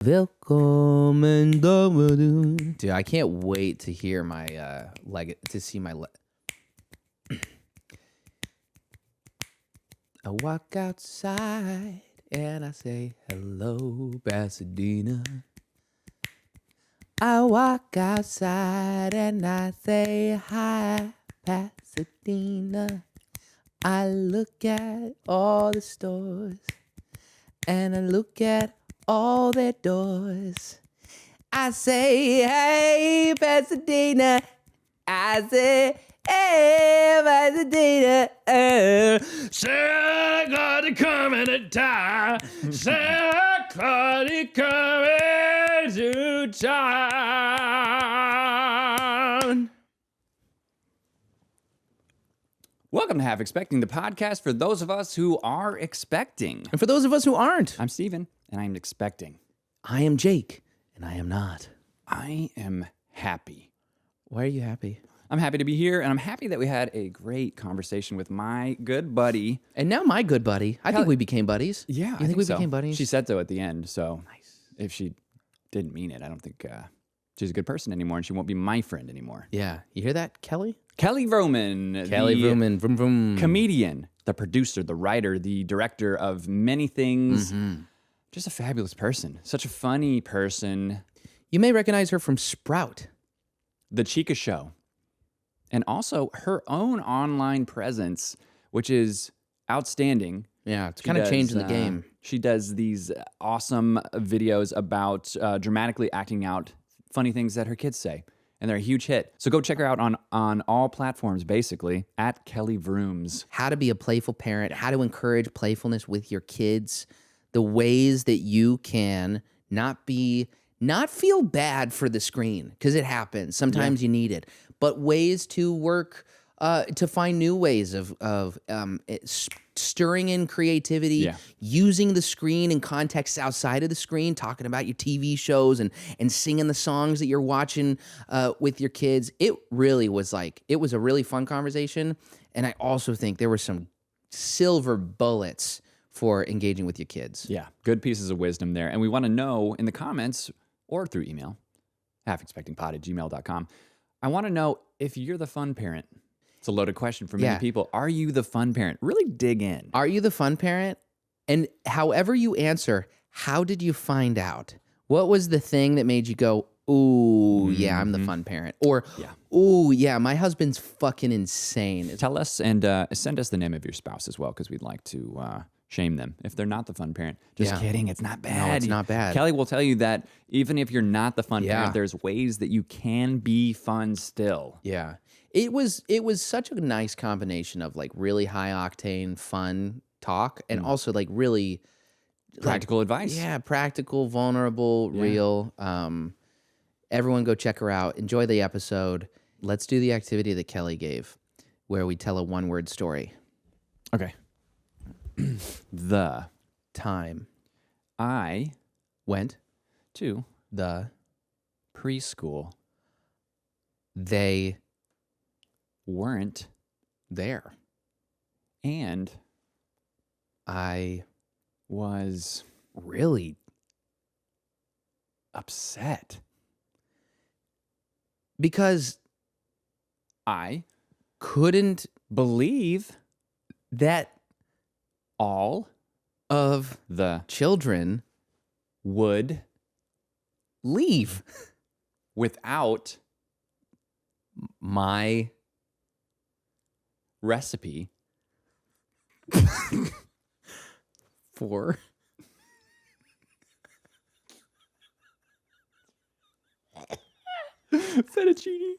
Willkommen. Dude, I can't wait to hear my to see my I walk outside and I say hello, Pasadena. I walk outside and I say hi, Pasadena. I look at all the stores and I look at all their doors. I say, hey, Pasadena. I say, hey, Pasadena. Santa Claus coming to town. Santa Claus coming to town. Welcome to Half Expecting, the podcast for those of us who are expecting. And for those of us who aren't, I'm Steven, and I'm expecting. I am Jake, and I am not. I am happy. Why are you happy? I'm happy to be here, and I'm happy that we had a great conversation with my good buddy. And now my good buddy. I think we became buddies. Yeah, You think we so. became buddies? She said so at the end, so Nice. if she didn't mean it, I don't think she's a good person anymore, and she won't be my friend anymore. Yeah. You hear that, Kelly? Kelly Vrooman. Vrooman. Vroom, vroom. Comedian, the producer, the writer, the director of many things. Mm-hmm. Just a fabulous person. Such a funny person. You may recognize her from Sprout. The Chica Show. And also her own online presence, which is outstanding. Yeah, it's kind of changing the game. She does these awesome videos about dramatically acting out funny things that her kids say. And they're a huge hit. So go check her out on all platforms, basically, at Kelly Vrooms. How to be a playful parent, how to encourage playfulness with your kids, the ways that you can not feel bad for the screen, because it happens. Sometimes you need it. But ways to work, to find new ways of stirring in creativity, using the screen in contexts outside of the screen, talking about your TV shows and singing the songs that you're watching with your kids. It really was it was a really fun conversation. And I also think there were some silver bullets for engaging with your kids. Yeah, good pieces of wisdom there. And we want to know in the comments or through email, halfexpectingpod@gmail.com. I want to know if you're the fun parent. It's a loaded question for many people. Are you the fun parent? Really dig in. Are you the fun parent? And however you answer, how did you find out? What was the thing that made you go, ooh, yeah, I'm the fun parent? Or, ooh, yeah, my husband's fucking insane. Tell us and send us the name of your spouse as well, because we'd like to shame them if they're not the fun parent. Just kidding. It's not bad. No, it's not bad. Kelly will tell you that even if you're not the fun parent, there's ways that you can be fun still. Yeah. It was such a nice combination of really high octane fun talk and also really Practical advice. Yeah, practical, vulnerable, real. Everyone go check her out. Enjoy the episode. Let's do the activity that Kelly gave where we tell a one-word story. Okay. The time I went to the preschool. They weren't there. And I was really upset because I couldn't believe that all of the children would leave without my recipe for fettuccine.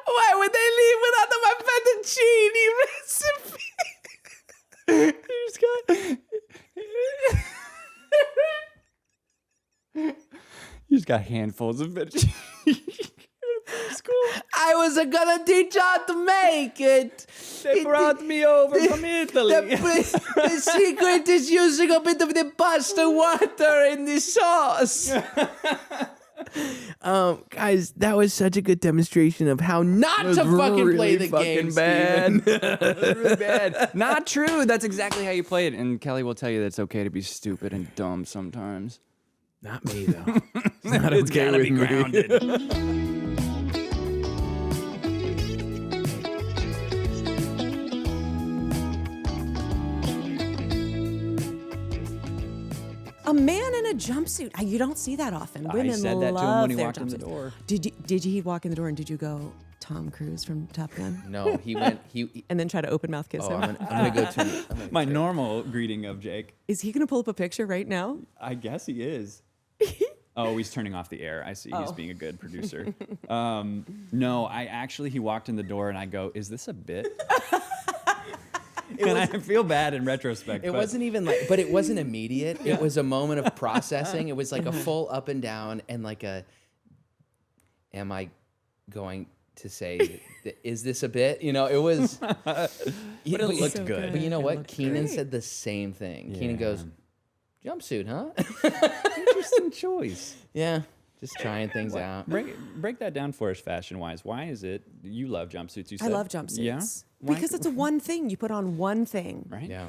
Why would they leave without my fettuccine recipe? You just got you just got handfuls of fettuccine. I was gonna teach how to make it. They brought me over from Italy. The secret is using a bit of the pasta water in the sauce. Guys, that was such a good demonstration of how not to fucking play the game, bad. It was really bad. Not true. That's exactly how you play it. And Kelly will tell you that it's okay to be stupid and dumb sometimes. Not me, though. It's not It's okay gotta with be me. grounded. A man in a jumpsuit. You don't see that often. Women I said that to him love when he their walked in the jumpsuits. door. Did he walk in the door and did you go Tom Cruise from Top Gun? No, he went. And then try to open mouth kiss him? I'm gonna go to My normal greeting of Jake. Is he going to pull up a picture right now? I guess he is. Oh, he's turning off the air. I see. He's being a good producer. No, he walked in the door and I go, is this a bit? I feel bad in retrospect. It but wasn't even but it wasn't immediate. It was a moment of processing. It was like a full up and down and like am I going to say, is this a bit? You know, it was. But it looked so good. But you know what? looked Keenan great. said the same thing. Yeah. Keenan goes, jumpsuit, huh? Interesting choice. Yeah, just trying things out. Break that down for us, fashion-wise. Why is it you love jumpsuits? You I said? love jumpsuits. Yeah? Why? Because it's a one thing. You put on one thing. Right? Yeah.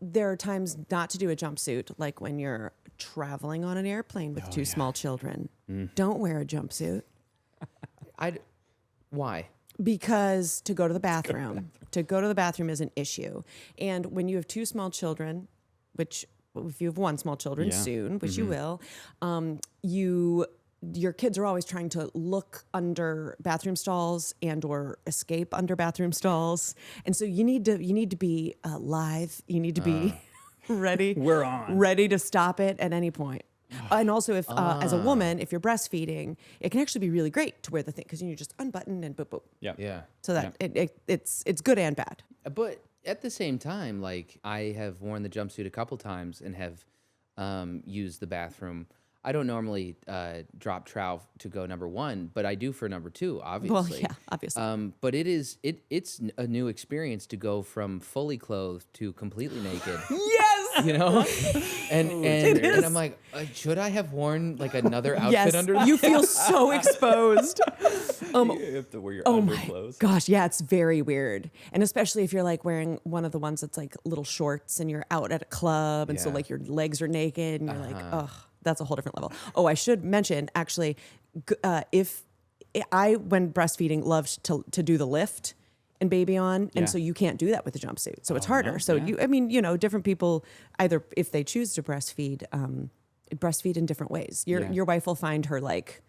There are times not to do a jumpsuit, like when you're traveling on an airplane with two small children. Don't wear a jumpsuit. Why? Because to go to the bathroom, is an issue. And when you have two small children, which if you have one small children Yeah. soon, which you will, your kids are always trying to look under bathroom stalls and or escape under bathroom stalls. And so you need to be live. You need to be ready. We're on. Ready to stop it at any point. And also, if as a woman, if you're breastfeeding, it can actually be really great to wear the thing because you just unbutton and boop boop. Yeah. Yeah. So that it's good and bad. But at the same time, like I have worn the jumpsuit a couple times and have used the bathroom. I don't normally drop trow to go number one, but I do for number two, obviously. Well, yeah, obviously. But it's a new experience to go from fully clothed to completely naked. Yes. You know, and is. I'm like, should I have worn like another outfit Yes. under that? You feel so exposed. You have to wear your Oh underclothes. my gosh, yeah, it's very weird. And especially if you're like wearing one of the ones that's like little shorts and you're out at a club and so Yeah. like your legs are naked and you're like, oh, that's a whole different level. Oh, I should mention actually, if I, when breastfeeding, loved to do the lift and baby on. Yeah. And so you can't do that with a jumpsuit. So it's harder. So different people, either if they choose to breastfeed in different ways. Your wife will find her like,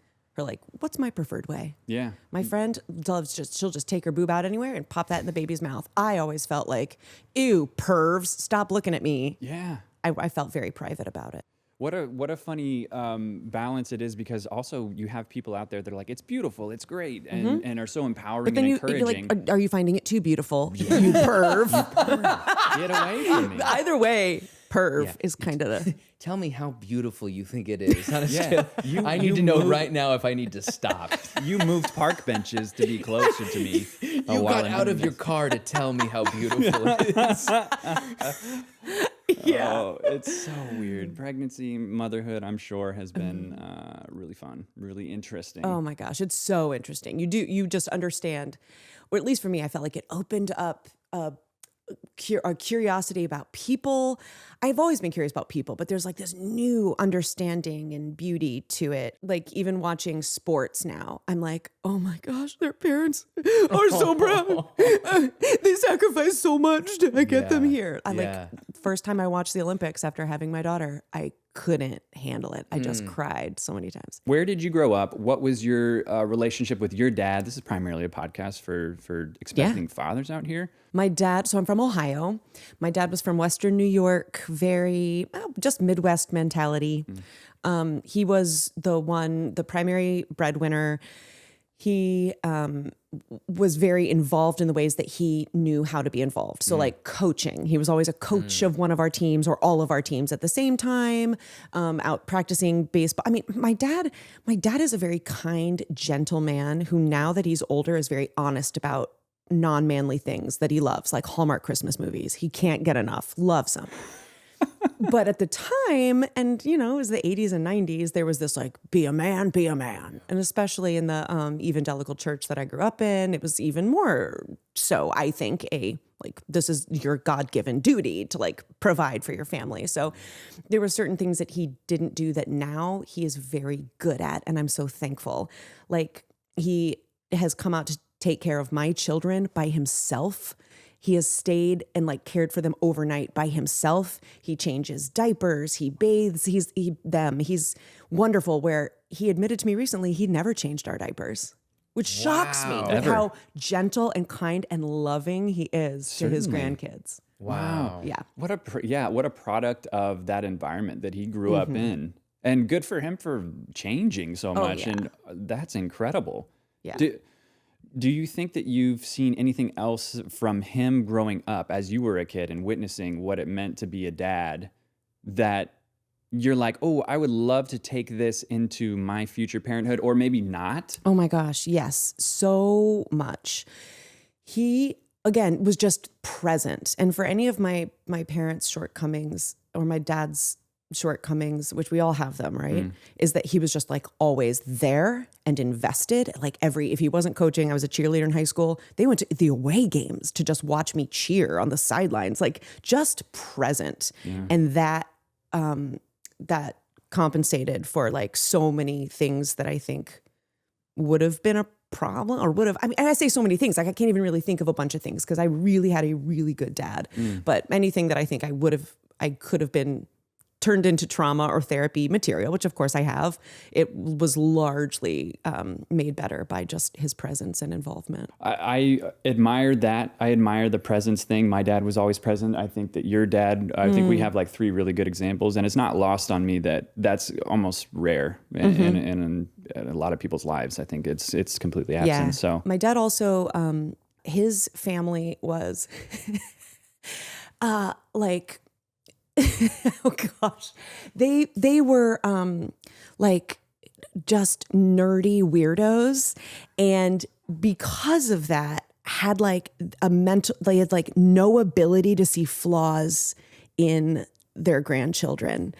what's my preferred way? Yeah. My friend loves she'll just take her boob out anywhere and pop that in the baby's mouth. I always felt like, ew, pervs, stop looking at me. Yeah. I felt very private about it. What a funny balance it is, because also you have people out there that are like, it's beautiful, it's great, and are so empowering But then and you're encouraging. like, are you finding it too beautiful? You perv. Get away from me. Either way, perv Yeah. is kind of the. Tell me how beautiful you think it is. On a Yeah. scale- I need to know right now if I need to stop. You moved park benches to be closer to me. You got out of your car to tell me how beautiful it is. Yeah. Oh, it's so weird. Pregnancy, motherhood, I'm sure, has been really fun, really interesting. Oh my gosh, it's so interesting. You just understand, or at least for me, I felt like it opened up a curiosity about people. I've always been curious about people, but there's like this new understanding and beauty to it. Like even watching sports now, I'm like, oh my gosh, their parents are so proud. They sacrifice so much to get them here. First time I watched the Olympics after having my daughter, I couldn't handle it. I just cried so many times. Where did you grow up? What was your relationship with your dad? This is primarily a podcast for expecting fathers out here. My dad, so I'm from Ohio. My dad was from Western New York, very just Midwest mentality. He was the primary breadwinner. He was very involved in the ways that he knew how to be involved. So like coaching, he was always a coach of one of our teams or all of our teams at the same time, out practicing baseball. I mean, my dad is a very kind, gentle man who now that he's older is very honest about non-manly things that he loves, like Hallmark Christmas movies. He can't get enough, loves them. But at the time, and you know, it was the 80s and 90s, there was this like, be a man, be a man. And especially in the evangelical church that I grew up in, it was even more so, I think, this is your God-given duty to like provide for your family. So there were certain things that he didn't do that now he is very good at. And I'm so thankful. Like, he has come out to take care of my children by himself. He has stayed and like cared for them overnight by himself. He changes diapers, he bathes, he's wonderful. Where he admitted to me recently, he never changed our diapers, which shocks me with how gentle and kind and loving he is to his grandkids. Wow. Yeah. What a product of that environment that he grew up in. And good for him for changing so much. Yeah. And that's incredible. Yeah. Do you think that you've seen anything else from him growing up as you were a kid and witnessing what it meant to be a dad that you're like, oh, I would love to take this into my future parenthood, or maybe not? Oh my gosh, yes, so much. He, again, was just present. And for any of my parents' shortcomings or my dad's shortcomings, which we all have them, right? Is that he was just like always there and invested. Like if he wasn't coaching, I was a cheerleader in high school. They went to the away games to just watch me cheer on the sidelines, like just present. And that compensated for like so many things that I think would have been a problem or would have, I mean, and I say so many things, like I can't even really think of a bunch of things because I really had a really good dad, but anything that I think I could have been turned into trauma or therapy material, which of course I have, it was largely made better by just his presence and involvement. I admired that. I admire the presence thing. My dad was always present. I think that your dad, I think we have like 3 really good examples, and it's not lost on me that that's almost rare in a lot of people's lives. I think it's completely absent. Yeah. So my dad also, his family was like, oh gosh, they were like just nerdy weirdos, and because of that had like they had like no ability to see flaws in their grandchildren.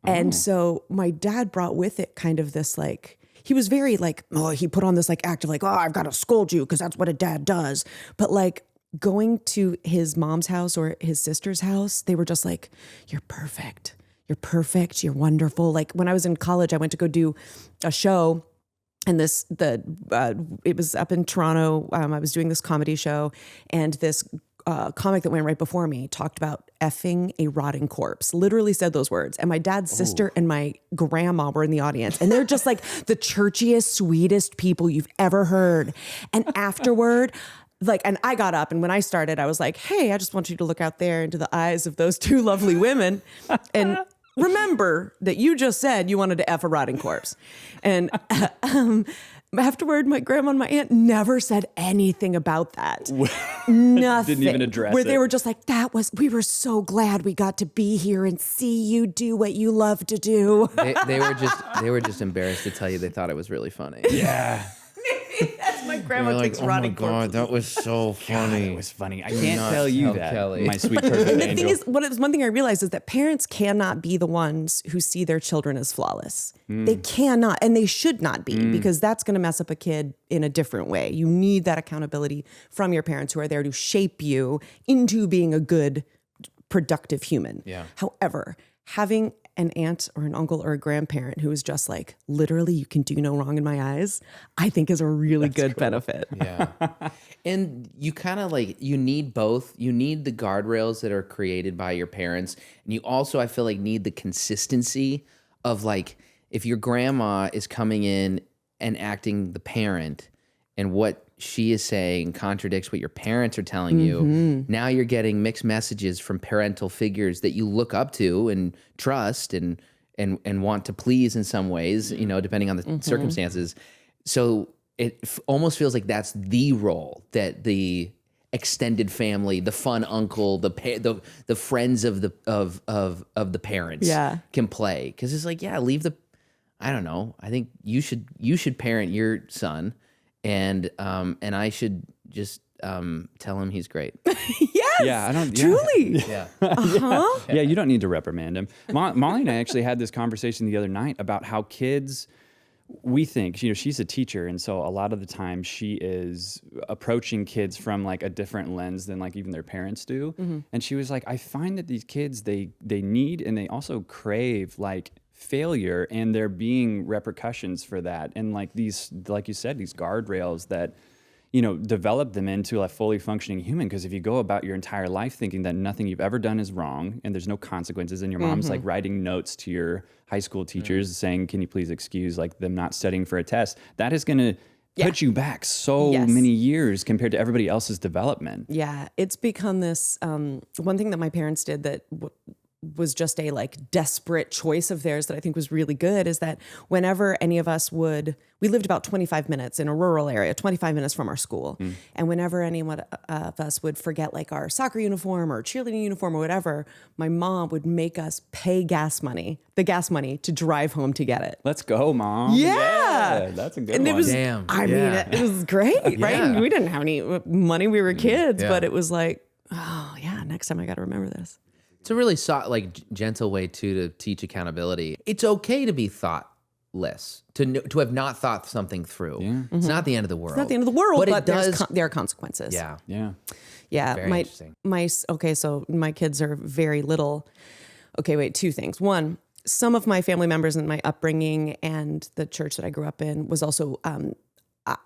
And so my dad brought with it kind of this like, he was very like, he put on this like act of like, I've got to scold you because that's what a dad does. But like, going to his mom's house or his sister's house, they were just like, you're perfect. You're perfect. You're wonderful. Like when I was in college, I went to go do a show, and it was up in Toronto. I was doing this comedy show, and this comic that went right before me talked about effing a rotting corpse, literally said those words. And my dad's sister and my grandma were in the audience, and they're just like the churchiest, sweetest people you've ever heard. And afterward, and I got up, and when I started, I was like, hey, I just want you to look out there into the eyes of those 2 lovely women and remember that you just said you wanted to F a rotting corpse. And afterward, my grandma and my aunt never said anything about that. Nothing. Didn't even address Where it. they were just like, we were so glad we got to be here and see you do what you love to do. They were just embarrassed to tell you they thought it was really funny. yeah. That's my grandma Like, thinks oh my rotting God, corpses. that was so funny. It was funny. I can't tell you tell that, Kelly. my sweet perfect The angel. thing is, one thing I realized is that parents cannot be the ones who see their children as flawless. They cannot, and they should not be, because that's going to mess up a kid in a different way. You need that accountability from your parents who are there to shape you into being a good, productive human. Yeah. However, having an aunt or an uncle or a grandparent who is just like, literally, you can do no wrong in my eyes, I think is a really good benefit. Yeah. And you kind of like, you need both. You need the guardrails that are created by your parents. And you also, I feel like, need the consistency of like, if your grandma is coming in and acting the parent and what she is saying contradicts what your parents are telling you, now you're getting mixed messages from parental figures that you look up to and trust and want to please in some ways, you know, depending on the circumstances. So it almost feels like that's the role that the extended family, the fun uncle, the friends of the parents can play. Because it's like, I don't know. I think you should parent your son. And I should just tell him he's great. Yes. Yeah, I don't. Truly. Yeah. Yeah, you don't need to reprimand him. Molly and I actually had this conversation the other night about how kids, we think, she's a teacher, and so a lot of the time she is approaching kids from like a different lens than like even their parents do. And she was like, I find that these kids, they need and they also crave like failure, and there being repercussions for that, and like these, like you said, these guardrails that develop them into a fully functioning human. Because if you go about your entire life thinking that nothing you've ever done is wrong and there's no consequences, and your mom's like writing notes to your high school teachers saying, can you please excuse like them not studying for a test, that is going to put you back so many years compared to everybody else's development. Yeah, it's become this one thing that my parents did that was just a like desperate choice of theirs that I think was really good, is that whenever any of us we lived about 25 minutes in a rural area, 25 minutes from our school. And whenever anyone of us would forget like our soccer uniform or cheerleading uniform or whatever, my mom would make us pay the gas money to drive home to get it. Let's go, Mom. Yeah. That's a good And one. it was, Damn. I mean, it was great, right? Yeah. We didn't have any money. We were kids, Yeah. but it was like, oh yeah, next time I got to remember this. It's a really gentle way to teach accountability. It's okay to be thoughtless, to have not thought something through. Yeah. It's not the end of the world. It's not the end of the world, but it does. there are consequences. Yeah. Yeah. Very interesting. So my kids are very little. Okay, wait, two things. One, some of my family members and my upbringing and the church that I grew up in was also,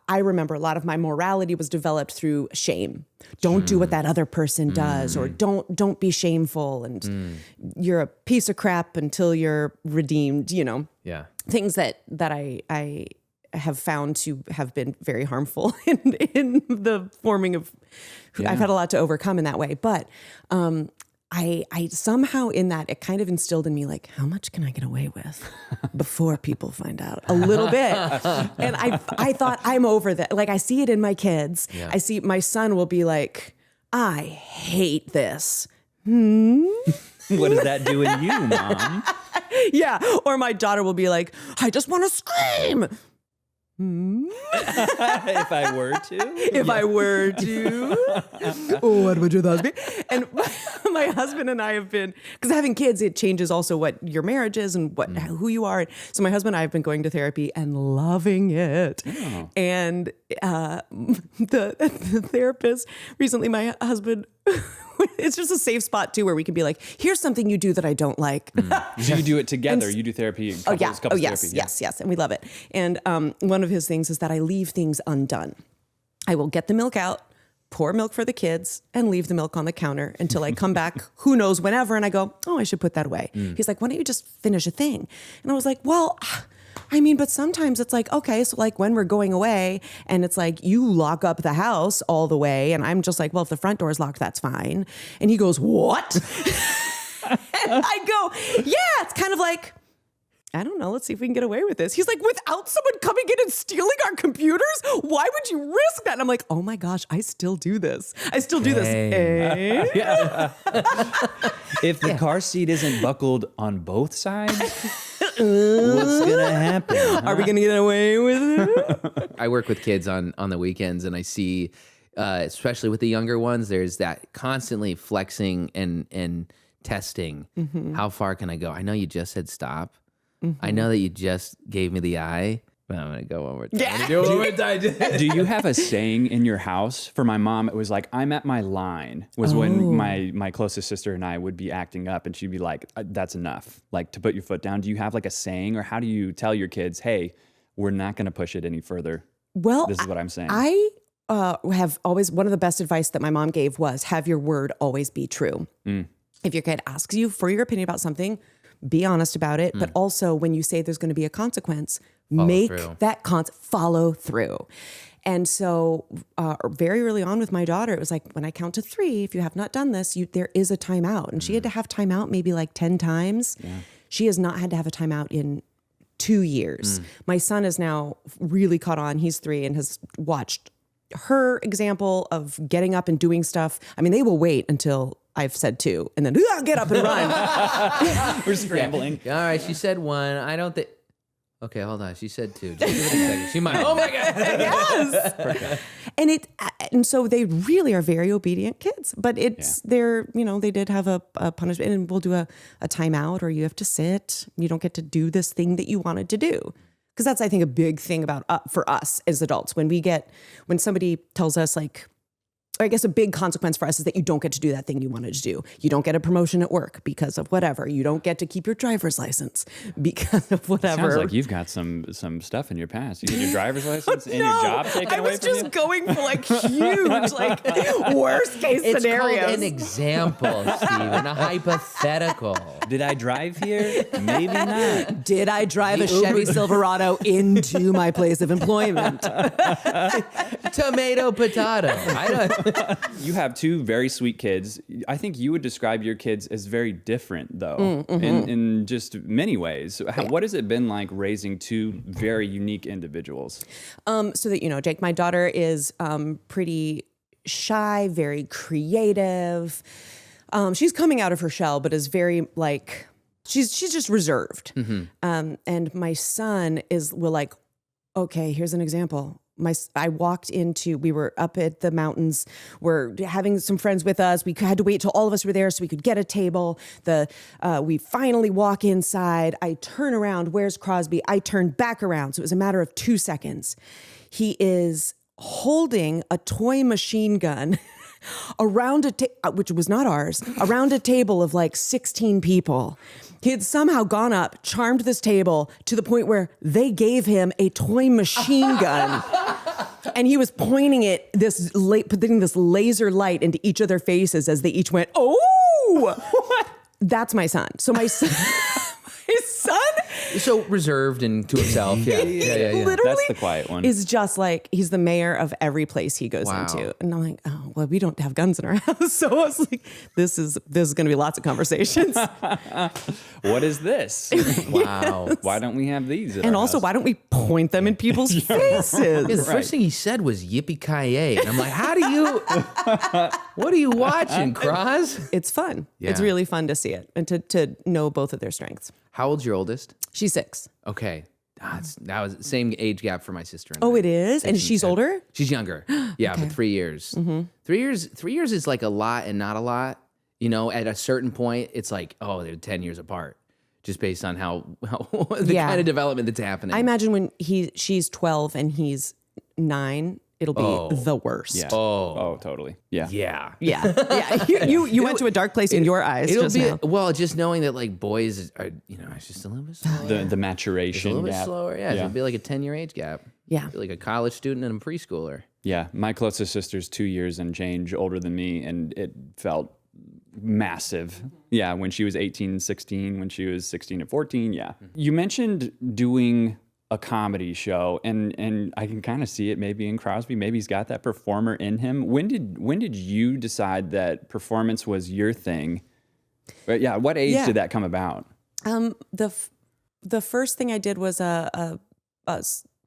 I remember a lot of my morality was developed through shame. Don't do what that other person does, or don't be shameful, and you're a piece of crap until you're redeemed, Yeah. things that I have found to have been very harmful in the forming of, I've had a lot to overcome in that way. But I somehow in that, it kind of instilled in me, like, how much can I get away with before people find out? A little bit. And I thought, I'm over that. Like, I see it in my kids. Yeah. I see my son will be like, I hate this. What does that do in you, Mom? Yeah. Or my daughter will be like, I just want to scream. If I were to. If I were to. What would your thoughts be? And my husband and I have been, because having kids, it changes also what your marriage is and who you are. So my husband and I have been going to therapy and loving it. Oh. And the therapist recently, my husband, it's just a safe spot too, where we can be like, here's something you do that I don't like. So you do it together. You do therapy. Couples therapy. Yes. And we love it. And one of his things is that I leave things undone. I will get the milk out, pour milk for the kids, and leave the milk on the counter until I come back, who knows, whenever. And I go, oh, I should put that away. He's like, why don't you just finish a thing? And I was like, well, I mean, but sometimes it's like, okay, so like when we're going away and it's like you lock up the house all the way. And I'm just like, well, if the front door is locked, that's fine. And he goes, what? And I go, yeah, it's kind of like, I don't know. Let's see if we can get away with this. He's like, without someone coming in and stealing our computers? Why would you risk that? And I'm like, oh my gosh, I still do this. I still do this. Eh? If the car seat isn't buckled on both sides, what's going to happen? Huh? Are we going to get away with it? I work with kids on the weekends, and I see, especially with the younger ones, there's that constantly flexing and testing. How far can I go? I know you just said stop. I know that you just gave me the eye, but I'm going to go one more time. Yeah. Do you have a saying in your house? For my mom, it was like, I'm at my line, was when my closest sister and I would be acting up, and she'd be like, that's enough, like to put your foot down. Do you have like a saying, or how do you tell your kids, hey, we're not going to push it any further? Well, this is what I'm saying. I have always, one of the best advice that my mom gave was have your word always be true. If your kid asks you for your opinion about something, be honest about it. But also when you say there's going to be a consequence, follow through. And so very early on with my daughter, it was like, when I count to 3, if you have not done this, there is a timeout. And she had to have timeout maybe like 10 times. Yeah. She has not had to have a timeout in 2 years. My son is now really caught on. He's 3 and has watched her example of getting up and doing stuff. I mean, they will wait until I've said 2 and then get up and run. We're scrambling. All right, she said 1. I don't think. Okay, hold on. She said 2. Just give it a second. She might. Oh my God. Yes. And so they really are very obedient kids, but they're, they did have a punishment, and we'll do a timeout, or you have to sit. You don't get to do this thing that you wanted to do. Because that's, I think, a big thing about for us as adults. When somebody tells us, like, or I guess a big consequence for us is that you don't get to do that thing you wanted to do. You don't get a promotion at work because of whatever. You don't get to keep your driver's license because of whatever. Sounds like you've got some stuff in your past. You get your driver's license and your job taken away from you? I was just going for like huge, like worst case scenarios. It's called an example, Stephen, a hypothetical. Did I drive here? Maybe not. Did I drive a Chevy Silverado into my place of employment? Tomato, potato. I don't. You have 2 very sweet kids. I think you would describe your kids as very different, though, in just many ways. What has it been like raising 2 very unique individuals? So that Jake, my daughter is pretty shy, very creative. She's coming out of her shell, but is very like she's just reserved. And my son okay, here's an example. I walked we were up at the mountains. We're having some friends with us. We had to wait till all of us were there so we could get a table. We finally walk inside. I turn around. Where's Crosby? I turn back around. So it was a matter of 2 seconds. He is holding a toy machine gun around which was not ours, around a table of like 16 people. He had somehow gone up, charmed this table to the point where they gave him a toy machine gun. And he was pointing putting this laser light into each of their faces as they each went, oh! That's my son. So my son... So reserved and to himself. Yeah. Literally, that's the quiet one. Is just like he's the mayor of every place he goes into, and I'm like, oh well, we don't have guns in our house, so I was like, this is going to be lots of conversations. What is this? Wow. Why don't we have these? And also, why don't we point them in people's faces? Yeah, the first thing he said was yippee-ki-yay. And I'm like, what are you watching, Cross? It's fun. Yeah. It's really fun to see it and to know both of their strengths. How old's your oldest? She's 6. Okay. That was the same age gap for my sister and Oh, I. it is? And she's older? She's younger. Yeah, but 3 years. 3 years is like a lot and not a lot. At a certain point, it's like, oh, they're 10 years apart, just based on how the kind of development that's happening. I imagine when she's 12 and he's 9, it'll be the worst. Yeah. Oh, totally. Yeah. Yeah. Yeah. You went to a dark place in your eyes just now. Well, just knowing that like boys are, it's just a little bit slower. The maturation It's a little bit gap. slower. Yeah. It'll be like a 10-year age gap. Yeah. Like a college student and a preschooler. Yeah. My closest sister's 2 years and change older than me, and it felt massive. Yeah. When she was 18, 16, when she was 16 and 14. Yeah. You mentioned doing a comedy show, and I can kind of see it maybe in Crosby. Maybe he's got that performer in him. When did you decide that performance was your thing? But yeah, what age did that come about? The first thing I did was a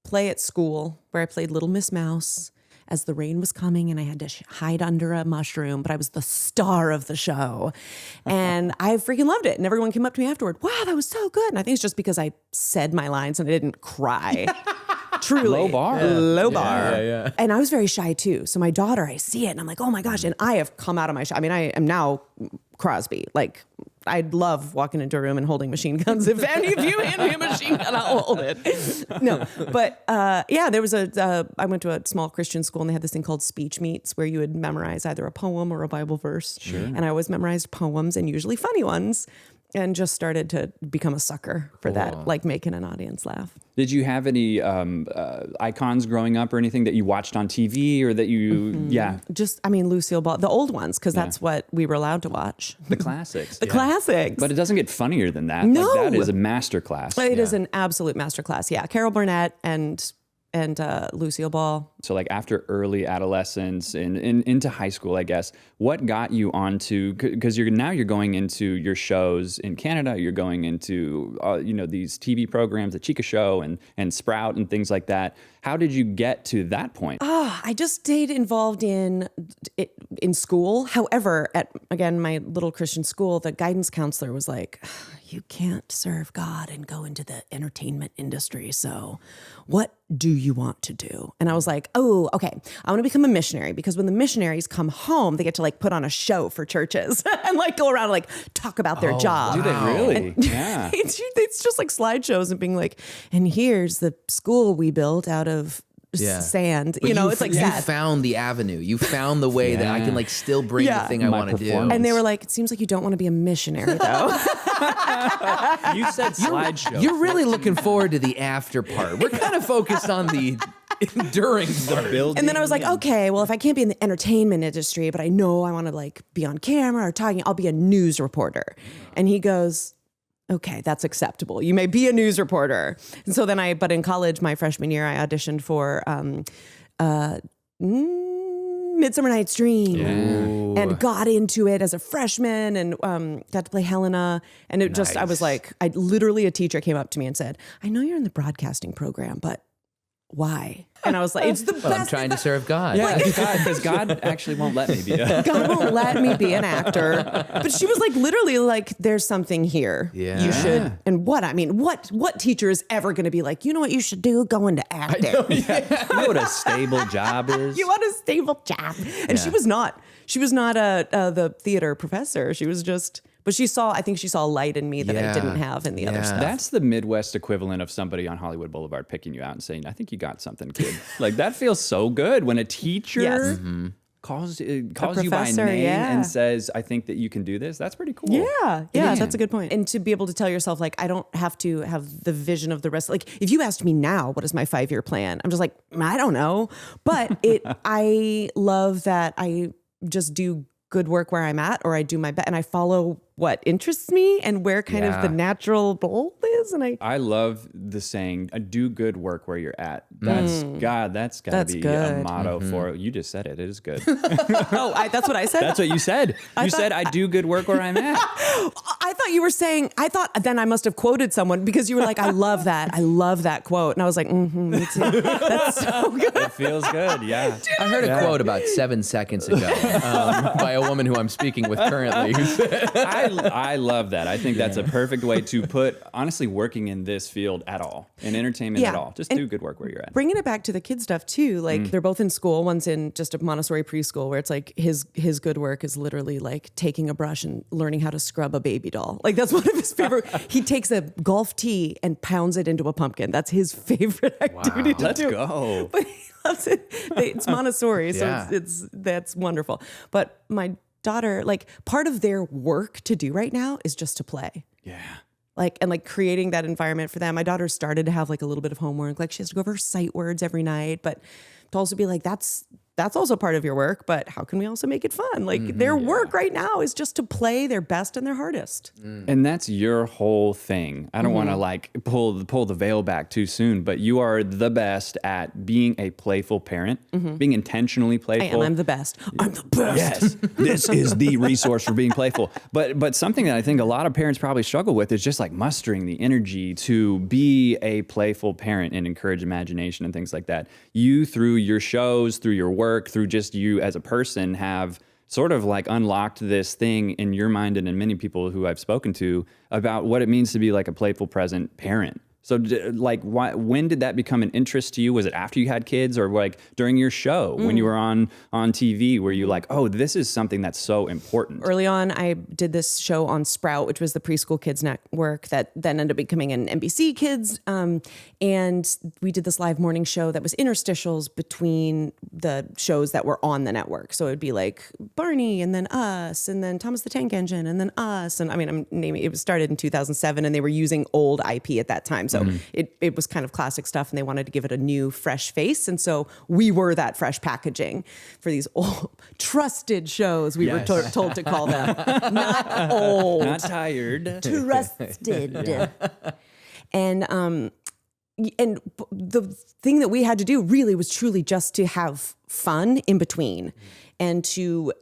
play at school where I played Little Miss Mouse as the rain was coming and I had to hide under a mushroom, but I was the star of the show. And I freaking loved it. And everyone came up to me afterward, wow, that was so good. And I think it's just because I said my lines and I didn't cry. Truly. Low bar. Low bar. Yeah. And I was very shy too. So my daughter, I see it and I'm like, oh my gosh. And I have come out of my shy. I mean, I am now Crosby. Like, I'd love walking into a room and holding machine guns. If any of you hand me a machine gun, I'll hold it. No, but there was I went to a small Christian school and they had this thing called speech meets where you would memorize either a poem or a Bible verse. Sure. And I always memorized poems and usually funny ones. And just started to become a sucker for that, like making an audience laugh. Did you have any icons growing up or anything that you watched on TV or that you, Just, Lucille Ball, the old ones, because that's what we were allowed to watch. The classics. The classics. But it doesn't get funnier than that. No. Like, that is a masterclass. It is an absolute masterclass. Yeah. Carol Burnett and Lucille Ball. So like after early adolescence and into high school, I guess, what got you onto, because you're going into your shows in Canada, you're going into, these TV programs, the Chica Show and Sprout and things like that. How did you get to that point? I just stayed involved in school. However, at, again, my little Christian school, the guidance counselor was like, you can't serve God and go into the entertainment industry. So what do you want to do? And I was like, oh, okay. I want to become a missionary, because when the missionaries come home, they get to like put on a show for churches and like go around and like talk about their job. Do they really? Yeah. It's just like slideshows and being like, and here's the school we built out of sand. But It's like you sad. found the avenue. You found the way that I can like still bring the thing I My want to do. performance. And they were like, it seems like you don't want to be a missionary though. You said slideshow. You're really looking forward to the after part. We're kind of focused on the during part. building. And then I was like, okay, well, if I can't be in the entertainment industry, but I know I want to like be on camera or talking, I'll be a news reporter. And he goes, okay, that's acceptable. You may be a news reporter. And so then but in college, my freshman year, I auditioned for Midsummer Night's Dream and got into it as a freshman and got to play Helena. And it just, I was like, a teacher came up to me and said, I know you're in the broadcasting program, but why? And I was like, it's the best. I'm trying to serve God. Yeah, because God actually won't let me be a... God won't let me be an actor. But she was like, literally like, there's something here. Yeah. You should. And what teacher is ever going to be like, you know what you should do? Go into acting. You know what a stable job is? You want a stable job. And she was not the theater professor. She was just, but I think she saw a light in me that I didn't have in the other stuff. That's the Midwest equivalent of somebody on Hollywood Boulevard picking you out and saying, I think you got something, kid. Like, that feels so good when a teacher calls you by professor, name yeah. and says, I think that you can do this. That's pretty cool. Yeah, that's a good point. And to be able to tell yourself, like, I don't have to have the vision of the rest. Like, if you asked me now, what is my 5-year plan? I'm just like, I don't know. But I love that I just do good work where I'm at, or I do my best, and I follow what interests me and where kind of the natural bowl is. And I love the saying, do good work where you're at. That's that's got to be good. a motto for it. You just said it. It is good. That's what I said? That's what you said. You said, I do good work where I'm at. I thought you were saying, then I must have quoted someone, because you were like, I love that. I love that quote. And I was like, me too. That's so good. It feels good. Yeah. I heard a quote about 7 seconds ago by a woman who I'm speaking with currently. Who said, I love that. I think that's a perfect way to put, honestly, working in this field at all, in entertainment at all. Just do good work where you're at. Bringing it back to the kid stuff too, like they're both in school. One's in just a Montessori preschool where it's like his good work is literally like taking a brush and learning how to scrub a baby doll. Like that's one of his favorite. He takes a golf tee and pounds it into a pumpkin. That's his favorite activity to Let's do. go. But he loves it. It's Montessori, so Yeah. that's wonderful. But my daughter, like part of their work to do right now is just to play. Yeah. Like creating that environment for them. My daughter started to have like a little bit of homework. Like she has to go over her sight words every night, but to also be like, that's also part of your work, but how can we also make it fun? Like their work right now is just to play their best and their hardest. And that's your whole thing. I don't want to like pull the veil back too soon, but you are the best at being a playful parent, being intentionally playful. I'm the best. I'm the best. Yes, this is the resource for being playful. But something that I think a lot of parents probably struggle with is just like mustering the energy to be a playful parent and encourage imagination and things like that. You, through your shows, through your work, through just you as a person, have sort of like unlocked this thing in your mind and in many people who I've spoken to about what it means to be like a playful, present parent. So like, when did that become an interest to you? Was it after you had kids, or like during your show when you were on TV, where you like, oh, this is something that's so important? Early on, I did this show on Sprout, which was the preschool kids network that then ended up becoming an NBC Kids. And we did this live morning show that was interstitials between the shows that were on the network. So it'd be like Barney, and then Us, and then Thomas the Tank Engine, and then Us. And I mean, I'm naming it was started in 2007, and they were using old IP at that time. So it was kind of classic stuff, and they wanted to give it a new, fresh face. And so we were that fresh packaging for these old, trusted shows, we were told to call them. Not old. Not tired. Trusted. And the thing that we had to do really was truly just to have fun in between, and to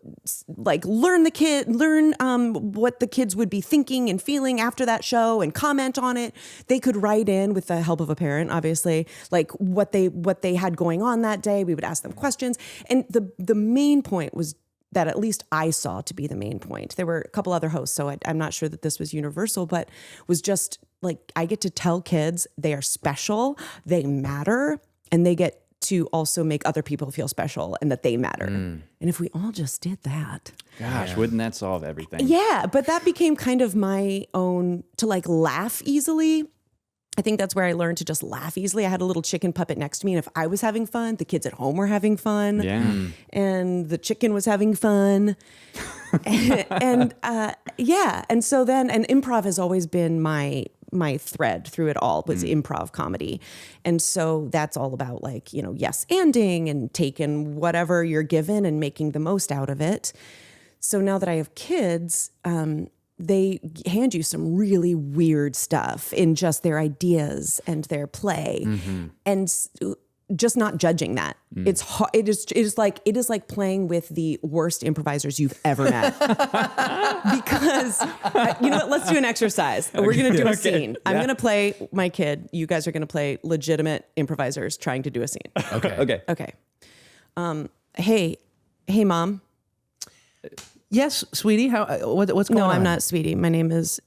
like learn what the kids would be thinking and feeling after that show and comment on it. They could write in, with the help of a parent, obviously, like what they had going on that day. We would ask them questions. And the main point was that at least I saw to be the main point. There were a couple other hosts, so I'm not sure that this was universal, but was just like, I get to tell kids they are special, they matter, and they get to also make other people feel special and that they matter. And if we all just did that. Gosh, wouldn't that solve everything? Yeah, but that became kind of my own, to like laugh easily. I think that's where I learned to just laugh easily. I had a little chicken puppet next to me, and if I was having fun, the kids at home were having fun. Yeah. And the chicken was having fun. and so then, and improv has always been my thread through it all, was improv comedy. And so that's all about like, yes-anding and taking whatever you're given and making the most out of it. So now that I have kids, they hand you some really weird stuff in just their ideas and their play, and just not judging that. It's hard. It is like playing with the worst improvisers you've ever met. Because you know what? Let's do an exercise. We're gonna do a scene. I'm gonna play my kid. You guys are gonna play legitimate improvisers trying to do a scene. Okay. Hey, Mom. Yes, sweetie. What's going on? No, I'm not Sweetie. My name is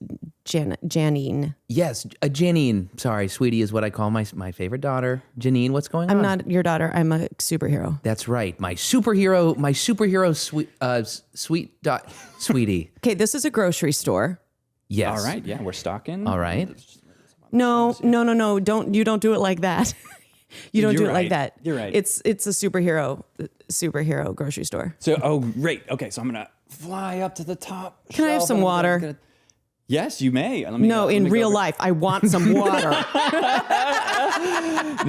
Janine. Yes, Janine. Sorry, sweetie is what I call my favorite daughter. Janine, what's going on? I'm not your daughter. I'm a superhero. That's right. My superhero sweetie. Okay, this is a grocery store. Yes. All right. Yeah, we're stocking. All right. No. Don't do it like that. You don't do it like that. You're right. It's a superhero grocery store. So, great. Okay, so I'm gonna fly up to the top. Can I have some water? Yes, you may. In real life, I want some water.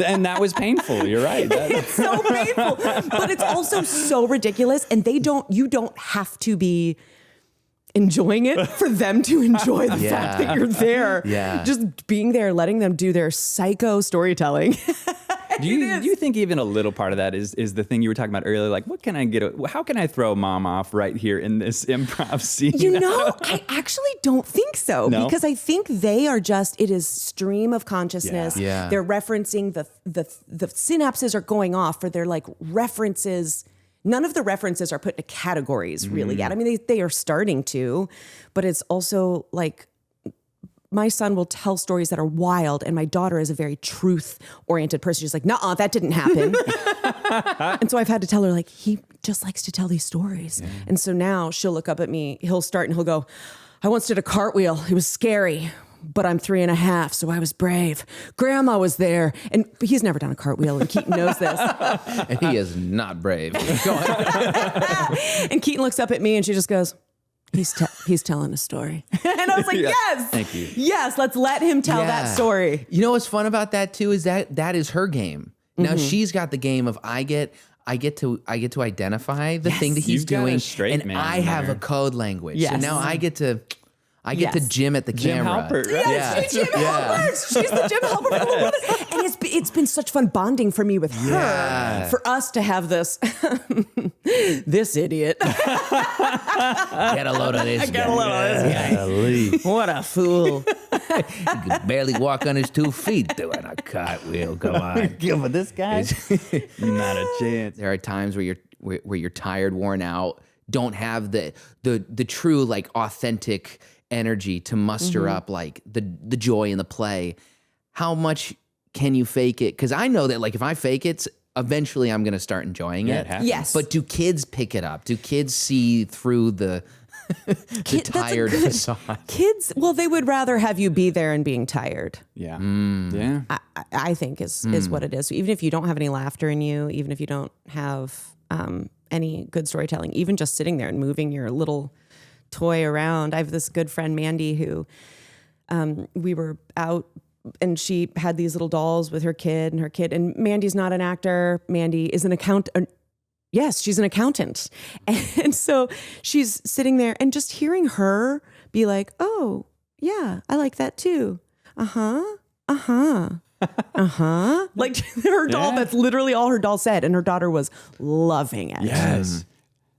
And that was painful. You're right. It's so painful, but it's also so ridiculous. And you don't have to be enjoying it for them to enjoy the fact that you're there. Yeah. Just being there, letting them do their psycho storytelling. Do you think even a little part of that is the thing you were talking about earlier? Like, how can I throw Mom off right here in this improv scene? I actually don't think so. No? Because I think they are it is stream of consciousness. Yeah. They're referencing the synapses are going off, or they're like references. None of the references are put into categories really yet. I mean, they are starting to, but it's also like, my son will tell stories that are wild, and my daughter is a very truth-oriented person. She's like, "Nuh-uh, that didn't happen." And so I've had to tell her, like, he just likes to tell these stories. Yeah. And so now she'll look up at me, he'll start and he'll go, "I once did a cartwheel. It was scary, but I'm 3.5, so I was brave. Grandma was there." And he's never done a cartwheel, and Keaton knows this. And he is not brave. Go ahead. And Keaton looks up at me, and she just goes, He's telling a story. And I was like, yes. Thank you. Yes, let's let him tell that story. You know what's fun about that too is that is her game. Now she's got the game of I get to identify the thing that he's You've got a doing, straight and man I have there. a code language. Yes. So now I get to Jim at the Jim camera. Halpert, right? Yes, Jim Halpert. She's the Jim Halpert for the woman. And it's been such fun bonding for me with her. Yeah. For us to have this this idiot. Get a load of this guy. Get a load of this guy. What a fool. He could barely walk on his 2 feet doing a cartwheel. Come on. Give with this guy. Not a chance. There are times where you're tired, worn out, don't have the true like authentic energy to muster up like the joy in the play. How much can you fake it? Because I know that like if I fake it, eventually I'm going to start enjoying it. It happens. Yes. But do kids pick it up? Do kids see through the tired facade? Kids, well, they would rather have you be there and being tired. Yeah. Yeah. I think is what it is. So even if you don't have any laughter in you, even if you don't have any good storytelling, even just sitting there and moving your little toy around. I have this good friend, Mandy, who we were out and she had these little dolls with her kid, and Mandy's not an actor. Mandy is an accountant. Yes, she's an accountant. And so she's sitting there and just hearing her be like, "Oh, yeah, I like that too. Uh-huh. Like her doll, that's literally all her doll said. And her daughter was loving it. Yes.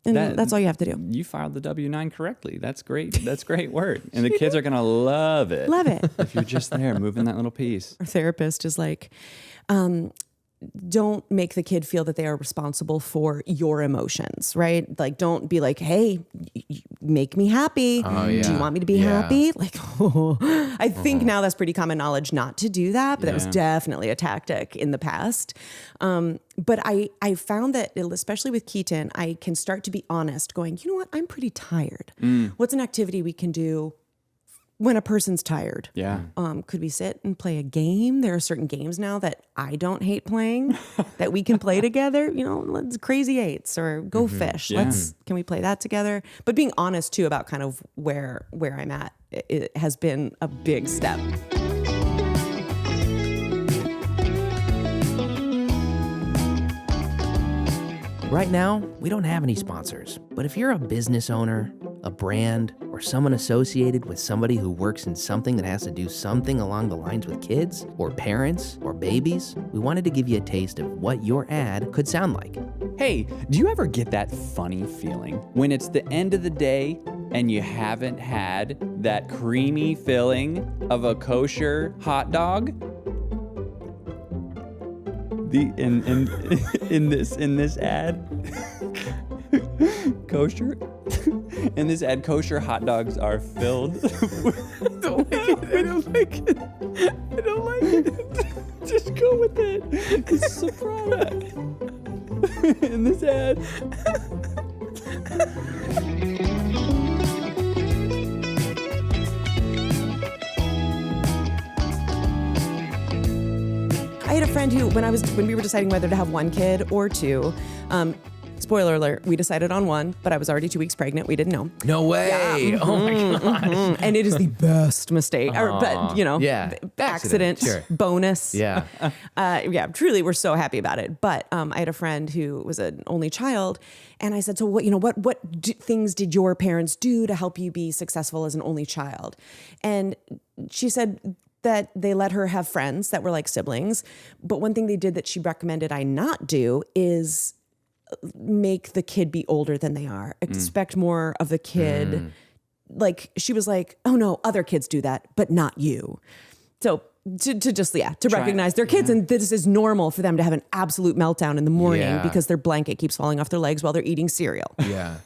And that's all you have to do. You filed the W-9 correctly. That's great. That's great work. And the kids are going to love it. Love it. If you're just there moving that little piece. Our therapist is like, don't make the kid feel that they are responsible for your emotions, right? Like, don't be like, hey, make me happy. Oh, yeah. Do you want me to be Yeah. happy? Like, I think now that's pretty common knowledge not to do that, but that was definitely a tactic in the past. But I found that, especially with Keaton, I can start to be honest, going, you know what? I'm pretty tired. What's an activity we can do when a person's tired? Yeah. Could we sit and play a game? There are certain games now that I don't hate playing that we can play together. You know, let's Crazy Eights or Go Fish. Yeah. Can we play that together? But being honest too about kind of where I'm at, it has been a big step. Right now, we don't have any sponsors, but if you're a business owner, a brand, or someone associated with somebody who works in something that has to do something along the lines with kids, or parents, or babies, we wanted to give you a taste of what your ad could sound like. Hey, do you ever get that funny feeling when it's the end of the day and you haven't had that creamy filling of a kosher hot dog? In this ad, kosher. In this ad, kosher hot dogs are filled. I don't like it. Just go with it. It's a product. In this ad. I had a friend who, when we were deciding whether to have one kid or two, spoiler alert, we decided on one, but I was already 2 weeks pregnant. We didn't know. No way! Oh my gosh! And it is the best mistake, but Yeah. accident, Sure. bonus. Yeah. Truly, we're so happy about it. But I had a friend who was an only child, and I said, so what things did your parents do to help you be successful as an only child? And she said that they let her have friends that were like siblings. But one thing they did that she recommended I not do is make the kid be older than they are. Expect more of the kid. Like, she was like, oh no, other kids do that, but not you. So to recognize their kids, and this is normal for them to have an absolute meltdown in the morning because their blanket keeps falling off their legs while they're eating cereal. Yeah.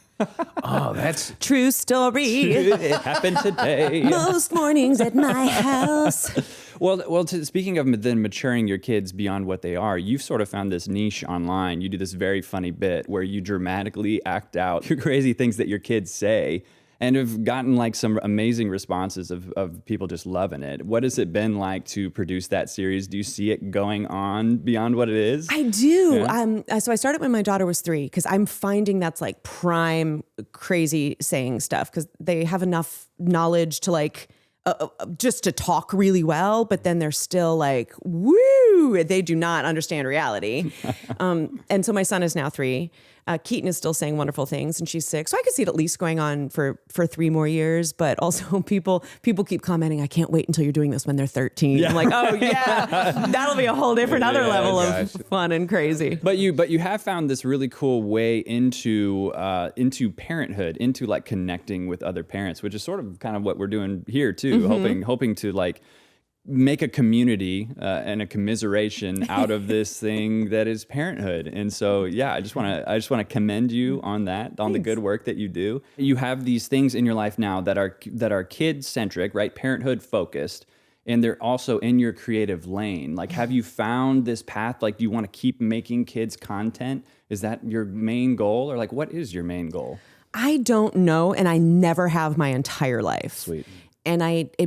Oh, that's True story. It happened today. Most mornings at my house. Well. Speaking of then maturing your kids beyond what they are, you've sort of found this niche online. You do this very funny bit where you dramatically act out your crazy things that your kids say, and have gotten like some amazing responses of people just loving it. What has it been like to produce that series? Do you see it going on beyond what it is? I do. Yeah. So I started when my daughter was 3 because I'm finding that's like prime crazy saying stuff because they have enough knowledge to like just to talk really well, but then they're still like, woo, they do not understand reality. And so my son is now 3. Keaton is still saying wonderful things, and she's 6. So I could see it at least going on for 3 more years. But also people keep commenting, I can't wait until you're doing this when they're 13. Yeah. I'm like, oh yeah, that'll be a whole different other level of fun and crazy. But you have found this really cool way into parenthood, into like connecting with other parents, which is sort of kind of what we're doing here too, hoping to like make a community and a commiseration out of this thing that is parenthood. And so, I just want to commend you on that, on the good work that you do. You have these things in your life now that are kid centric, right? Parenthood focused. And they're also in your creative lane. Like, have you found this path? Like, do you want to keep making kids content? Is that your main goal? Or like, what is your main goal? I don't know. And I never have my entire life. Sweet. And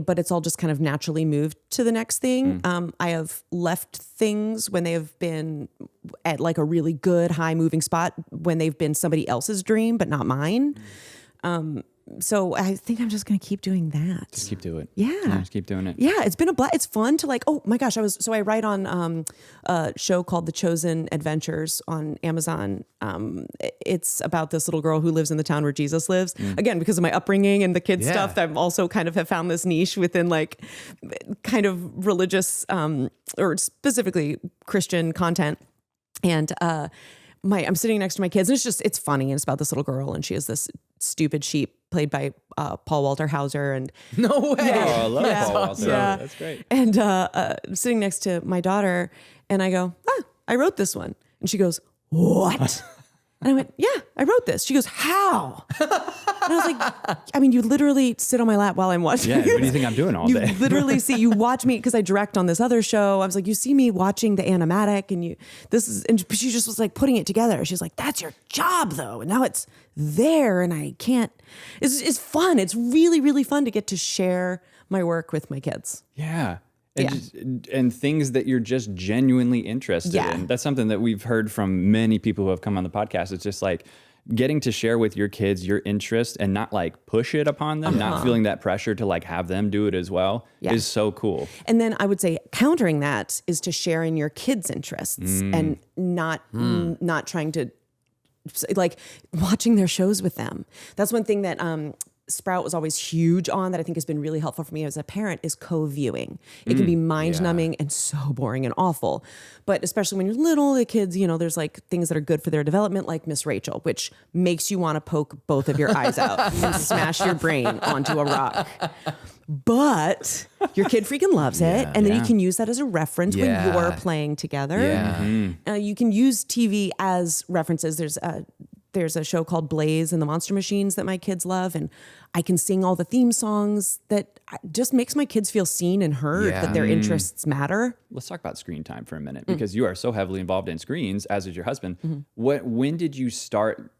but it's all just kind of naturally moved to the next thing. I have left things when they have been at like a really good high moving spot when they've been somebody else's dream, but not mine. So I think I'm just going to keep doing that. Just keep doing it. Yeah. Just keep doing it. Yeah. It's been it's fun to like, oh my gosh. I write on a show called The Chosen Adventures on Amazon. It's about this little girl who lives in the town where Jesus lives. Again, because of my upbringing and the kids stuff, I'm also kind of have found this niche within like kind of religious, or specifically Christian content. And, I'm sitting next to my kids, and it's funny, and it's about this little girl, and she has this stupid sheep played by Paul Walter Hauser, and no way. Oh, I love Paul Walter. Yeah. That's great. And sitting next to my daughter, and I go, I wrote this one. And she goes, what? And I went, yeah, I wrote this. She goes, how? And I was like, I mean, you literally sit on my lap while I'm watching. Yeah, what do you think I'm doing all day? You literally see, you watch me, because I direct on this other show. I was like, you see me watching the animatic, and and she just was like putting it together. She's like, that's your job though. And now it's there, and I can't, it's fun. It's really, really fun to get to share my work with my kids. Yeah. And things that you're just genuinely interested in. That's something that we've heard from many people who have come on the podcast. It's just like getting to share with your kids your interest and not like push it upon them, not feeling that pressure to like have them do it as well is so cool. And then I would say countering that is to share in your kids' interests and not trying to, like, watching their shows with them. That's one thing that Sprout was always huge on, that I think has been really helpful for me as a parent, is co-viewing. It can be mind-numbing and so boring and awful. But especially when you're little, the kids, there's like things that are good for their development, like Miss Rachel, which makes you want to poke both of your eyes out and smash your brain onto a rock. But your kid freaking loves it. And then you can use that as a reference when you're playing together. Yeah. You can use TV as references. There's a show called Blaze and the Monster Machines that my kids love, and I can sing all the theme songs. That just makes my kids feel seen and heard, that their interests matter. Let's talk about screen time for a minute, because you are so heavily involved in screens, as is your husband. When did you start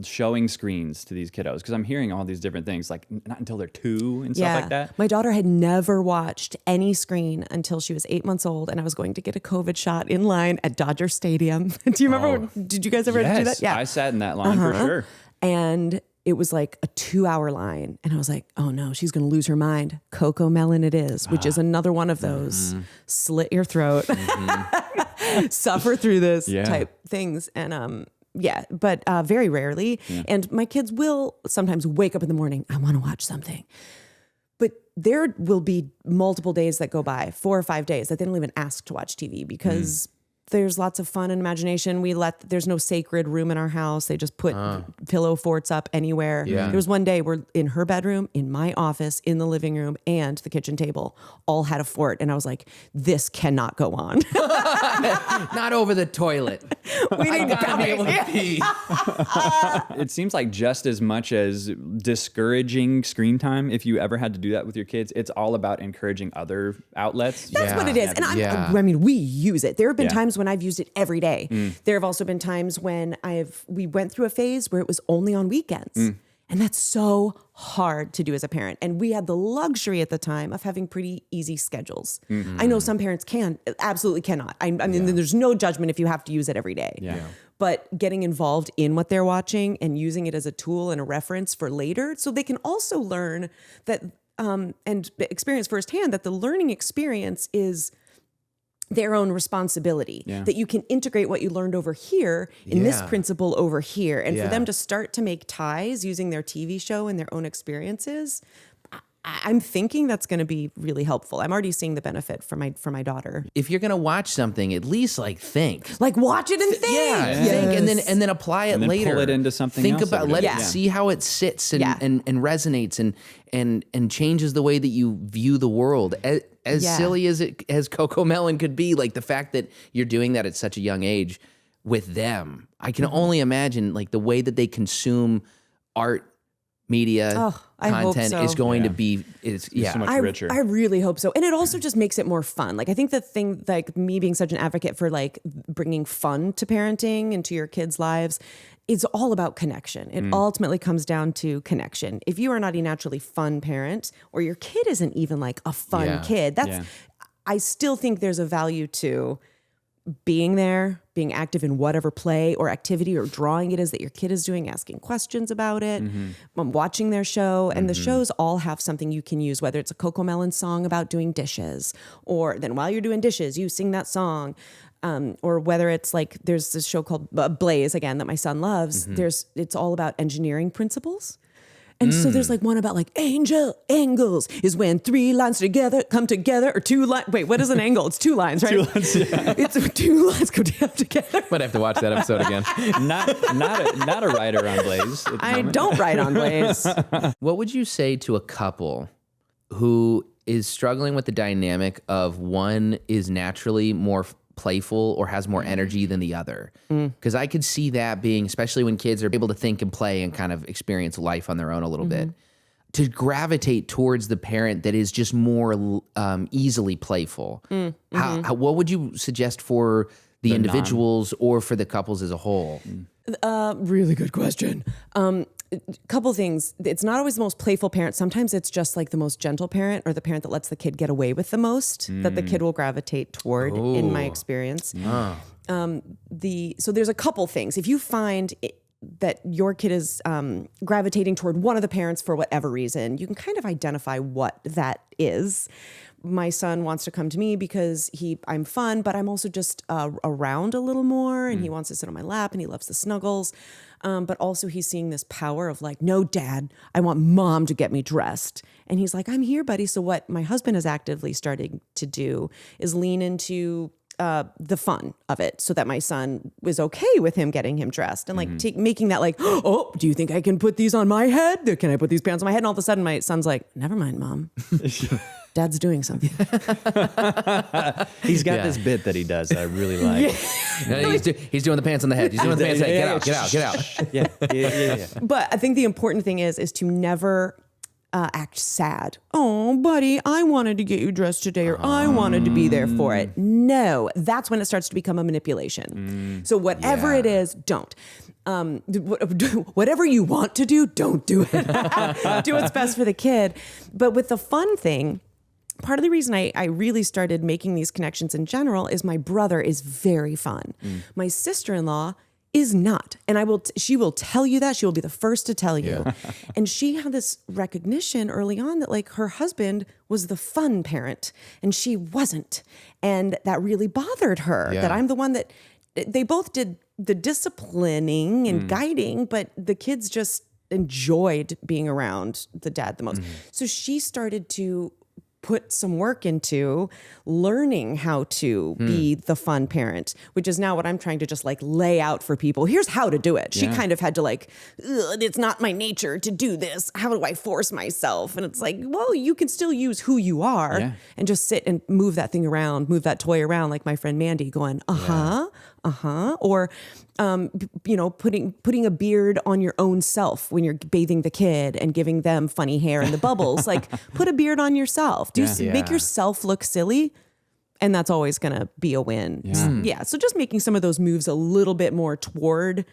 showing screens to these kiddos? Because I'm hearing all these different things, like not until they're 2 and stuff like that. My daughter had never watched any screen until she was 8 months old, and I was going to get a COVID shot in line at Dodger Stadium. Do you remember? Did you guys ever do that? Yeah, I sat in that line for sure. And it was like a 2-hour line. And I was like, oh no, she's going to lose her mind. Coco Melon it is, which is another one of those slit your throat, suffer through this type things. And but very rarely. And my kids will sometimes wake up in the morning, I want to watch something. But there will be multiple days that go by, 4 or 5 days, that they don't even ask to watch TV, because there's lots of fun and imagination. There's no sacred room in our house. They just put pillow forts up anywhere. There was one day where in her bedroom, in my office, in the living room, and the kitchen table all had a fort. And I was like, this cannot go on. Not over the toilet. We need to be able to pee. It seems like just as much as discouraging screen time, if you ever had to do that with your kids, it's all about encouraging other outlets. That's what it is. And I mean, we use it. There have been times when I've used it every day. There have also been times when we went through a phase where it was only on weekends. And that's so hard to do as a parent. And we had the luxury at the time of having pretty easy schedules. I know some parents absolutely cannot. I mean, there's no judgment if you have to use it every day. But getting involved in what they're watching and using it as a tool and a reference for later, so they can also learn that and experience firsthand that the learning experience is their own responsibility, that you can integrate what you learned over here in this principle over here. And for them to start to make ties using their TV show and their own experiences, I'm thinking that's going to be really helpful. I'm already seeing the benefit for my daughter. If you're going to watch something, at least think. Like watch it and think. Think and then apply it and then later. Pull it into something think else. Let it see how it sits and resonates and changes the way that you view the world. As silly as Coco Melon could be, like the fact that you're doing that at such a young age with them, I can only imagine like the way that they consume art, media, content is going to be so much richer. I really hope so. And it also just makes it more fun. Like I think the thing, like me being such an advocate for like bringing fun to parenting and to your kids' lives, it's all about connection. It ultimately comes down to connection. If you are not a naturally fun parent, or your kid isn't even like a fun kid, I still think there's a value to being there, being active in whatever play or activity or drawing it is that your kid is doing, asking questions about it, watching their show. And the shows all have something you can use, whether it's a Coco Melon song about doing dishes, or then while you're doing dishes, you sing that song. Or whether it's like, there's this show called Blaze, again, that my son loves. It's all about engineering principles. And so there's like one about like angles is when 3 lines come together, or 2 lines. Wait, what is an angle? It's 2 lines, right? 2 lines, It's 2 lines go down together. Might have to watch that episode again. not a writer on Blaze. I don't write on Blaze. What would you say to a couple who is struggling with the dynamic of one is naturally more playful or has more energy than the other. Because I could see that being, especially when kids are able to think and play and kind of experience life on their own a little bit, to gravitate towards the parent that is just more easily playful. What would you suggest for the individuals or for the couples as a whole? Really good question. Couple things. It's not always the most playful parent. Sometimes it's just like the most gentle parent or the parent that lets the kid get away with the most that the kid will gravitate toward, in my experience. So there's a couple things. If you find that your kid is gravitating toward one of the parents for whatever reason, you can kind of identify what that is. My son wants to come to me because I'm fun, but I'm also just around a little more, and he wants to sit on my lap, and he loves the snuggles. But also he's seeing this power of like, no, Dad, I want Mom to get me dressed. And he's like, I'm here, buddy. So what my husband is actively starting to do is lean into the fun of it, so that my son was okay with him getting him dressed, and like making that like, oh, do you think I can put these on my head? Can I put these pants on my head? And all of a sudden my son's like, never mind, Mom. Dad's doing something. He's got this bit that he does that I really like. No, he's doing the pants on the head. He's doing the pants on the head. Get out. Yeah. But I think the important thing is to never act sad. Oh, buddy, I wanted to get you dressed today, or I wanted to be there for it. No, that's when it starts to become a manipulation. So whatever it is, don't. Whatever you want to do, don't do it. Do what's best for the kid. But with the fun thing, part of the reason I really started making these connections in general is my brother is very fun. My sister-in-law is not. And she will tell you that. She will be the first to tell you. And she had this recognition early on that like her husband was the fun parent and she wasn't. And that really bothered her, that I'm the one that they both did the disciplining and guiding, but the kids just enjoyed being around the dad the most. So she started to put some work into learning how to be the fun parent, which is now what I'm trying to just like lay out for people. Here's how to do it. She kind of had to like, it's not my nature to do this. How do I force myself? And it's like, well, you can still use who you are and just sit and move that thing around, move that toy around, like my friend Mandy going, or putting a beard on your own self when you're bathing the kid and giving them funny hair and the bubbles. Like, put a beard on yourself. Make yourself look silly, and that's always going to be a win. So just making some of those moves a little bit more toward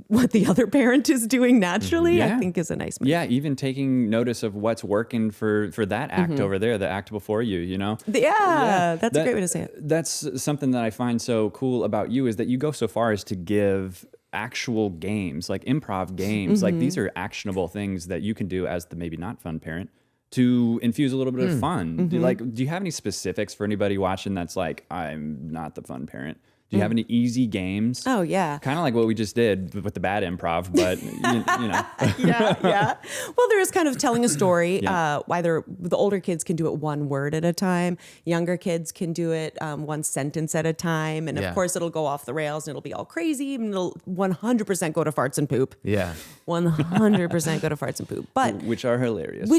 what the other parent is doing naturally, I think is a nice move. Yeah, even taking notice of what's working for that act over there, the act before you, you know? That's a great way to say it. That's something that I find so cool about you, is that you go so far as to give actual games, like improv games. Like, these are actionable things that you can do as the maybe not fun parent to infuse a little bit of fun. Do you have any specifics for anybody watching that's like, I'm not the fun parent? Do you have any easy games? Oh, yeah. Kind of like what we just did with the bad improv, but you know. Yeah. Well, there is kind of telling a story. Either the older kids can do it one word at a time. Younger kids can do it one sentence at a time. And of course, it'll go off the rails and it'll be all crazy. And it'll 100% go to farts and poop. 100% go to farts and poop. But which are hilarious.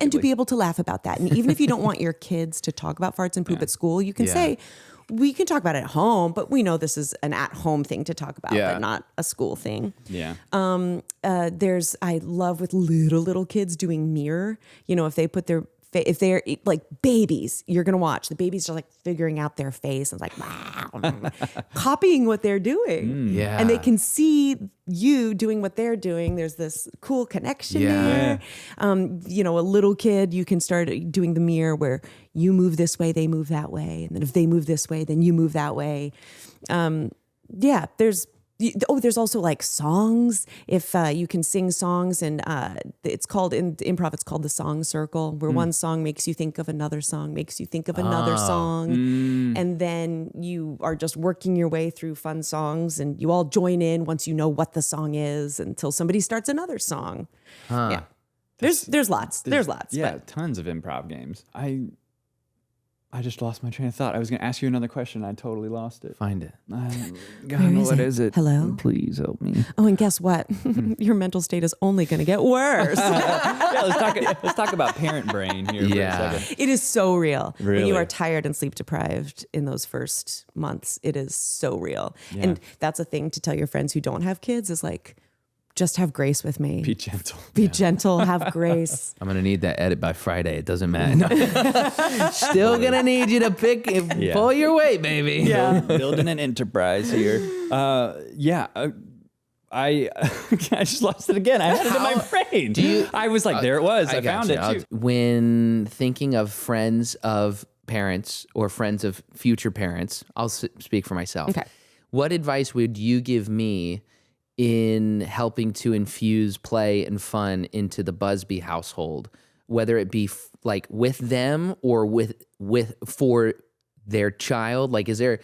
And to be able to laugh about that. And even if you don't want your kids to talk about farts and poop at school, you can say, we can talk about it at home, but we know this is an at-home thing to talk about, but not a school thing. I love with little kids doing mirror. You know, if they put if they're like babies, you're going to watch the babies just like figuring out their face and like, wow, copying what they're doing. And they can see you doing what they're doing. There's this cool connection there. A little kid, you can start doing the mirror where you move this way, they move that way. And then if they move this way, then you move that way. There's also like songs. If you can sing songs, and it's called in improv, it's called the song circle, where one song makes you think of another song, makes you think of another song. And then you are just working your way through fun songs, and you all join in once you know what the song is until somebody starts another song. There's lots. There's lots. Yeah, tons of improv games. I just lost my train of thought. I was going to ask you another question. I totally lost it. Find it. God, is what it? is it? Hello? Please help me. Oh, and guess what? Your mental state is only going to get worse. Yeah, let's talk about parent brain here for a second. It is so real. When Really? you are tired and sleep deprived in those first months, it is so real. And that's a thing to tell your friends who don't have kids is like, just have grace with me. Be gentle. Be gentle, have grace. I'm gonna need that edit by Friday. It doesn't matter. Still gonna need you to pull your weight, baby. Yeah. Building an enterprise here. I just lost it again. I had it in my brain. I was like, there it was. I found it too. When thinking of friends of parents or friends of future parents, I'll speak for myself. Okay. What advice would you give me in helping to infuse play and fun into the Busby household, whether it be like with them or for their child? Like, is there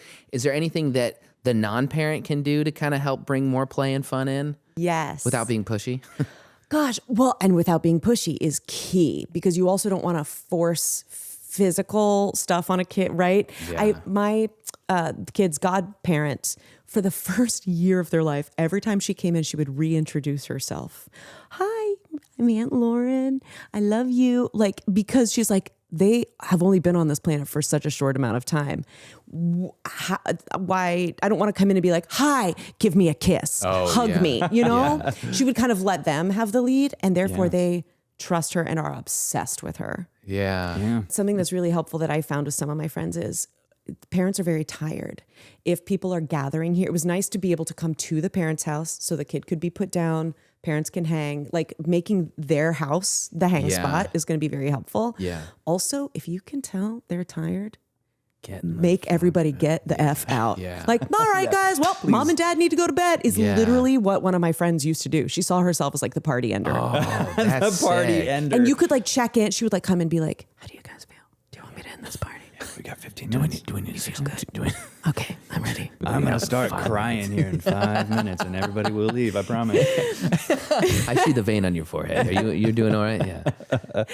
anything that the non-parent can do to kind of help bring more play and fun in Yes. without being pushy? Gosh, well, and without being pushy is key because you also don't want to force physical stuff on a kid, right? Yeah. My kid's godparent, for the first year of their life, every time she came in, she would reintroduce herself. Hi, I'm Aunt Lauren. I love you. Like, because she's like, they have only been on this planet for such a short amount of time. Why? I don't want to come in and be like, hi, give me a kiss, hug me, you know? She would kind of let them have the lead, and therefore they trust her and are obsessed with her. Yeah. Something that's really helpful that I found with some of my friends is parents are very tired. If people are gathering here, it was nice to be able to come to the parents' house so the kid could be put down, parents can hang. Like making their house the hang spot is going to be very helpful. Yeah. Also, if you can tell they're tired, make everybody get the F out. Yeah. Like, all right, guys, well, mom and dad need to go to bed is literally what one of my friends used to do. She saw herself as like the party ender. Oh, that's The party sick. ender. And you could like check in. She would like come and be like, how do you guys feel? Do you want me to end this party? We got 15 minutes. Do we need to say something? Okay, I'm ready. I'm going to start crying here in 5 minutes and everybody will leave, I promise. I see the vein on your forehead. You're doing all right? Yeah.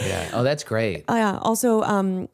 Yeah. Oh, that's great. Yeah. Also,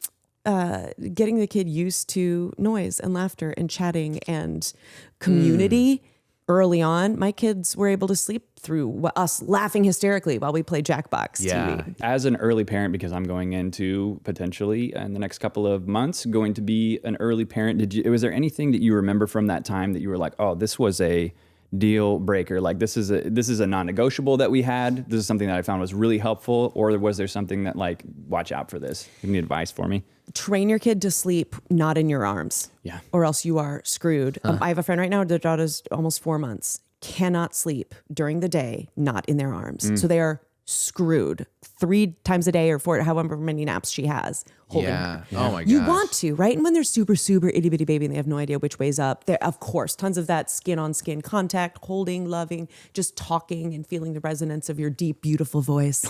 getting the kid used to noise and laughter and chatting and community early on. My kids were able to sleep through us laughing hysterically while we played Jackbox TV. As an early parent, because I'm going into potentially in the next couple of months, going to be an early parent, was there anything that you remember from that time that you were like, oh, this was a deal breaker? Like this is a non-negotiable that we had. This is something that I found was really helpful. Or was there something that like, watch out for this? Give me advice for me. Train your kid to sleep not in your arms. Yeah. Or else you are screwed. I have a friend right now, their daughter's almost 4 months, cannot sleep during the day, not in their arms. So they are screwed 3 times a day or 4, however many naps she has. Holding her. Oh my gosh. You want to, right? And when they're super, super itty bitty baby and they have no idea which way's up, there, of course, tons of that skin on skin contact, holding, loving, just talking and feeling the resonance of your deep, beautiful voice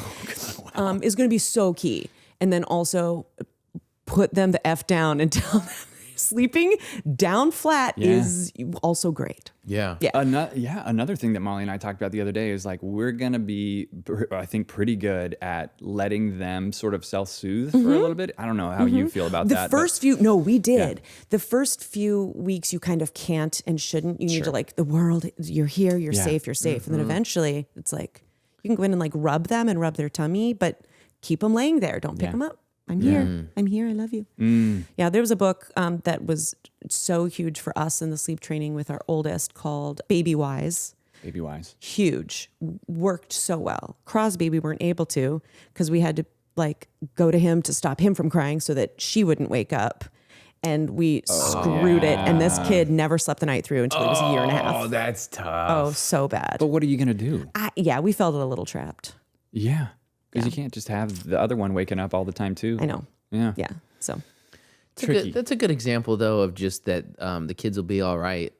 is going to be so key. And then also put them the F down and tell them sleeping down flat is also great. Yeah. Another thing that Molly and I talked about the other day is like, we're going to be, I think, pretty good at letting them sort of self-soothe for a little bit. I don't know how you feel about that. We did. Yeah. The first few weeks you kind of can't and shouldn't. You need to like, the world, you're here, you're safe. And then eventually it's like, you can go in and like rub them and rub their tummy, but keep them laying there. Don't pick them up. I'm here. I'm here. I love you. Yeah, there was a book that was so huge for us in the sleep training with our oldest called Baby Wise. Baby Wise. Huge. Worked so well. Crosby, we weren't able to because we had to like go to him to stop him from crying so that she wouldn't wake up. And we screwed it. And this kid never slept the night through until he was a year and a half. Oh, that's tough. Oh, so bad. But what are you going to do? We felt a little trapped. Yeah. Because you can't just have the other one waking up all the time too. I know. Yeah. Yeah. So tricky. That's a good example though of just that the kids will be all right.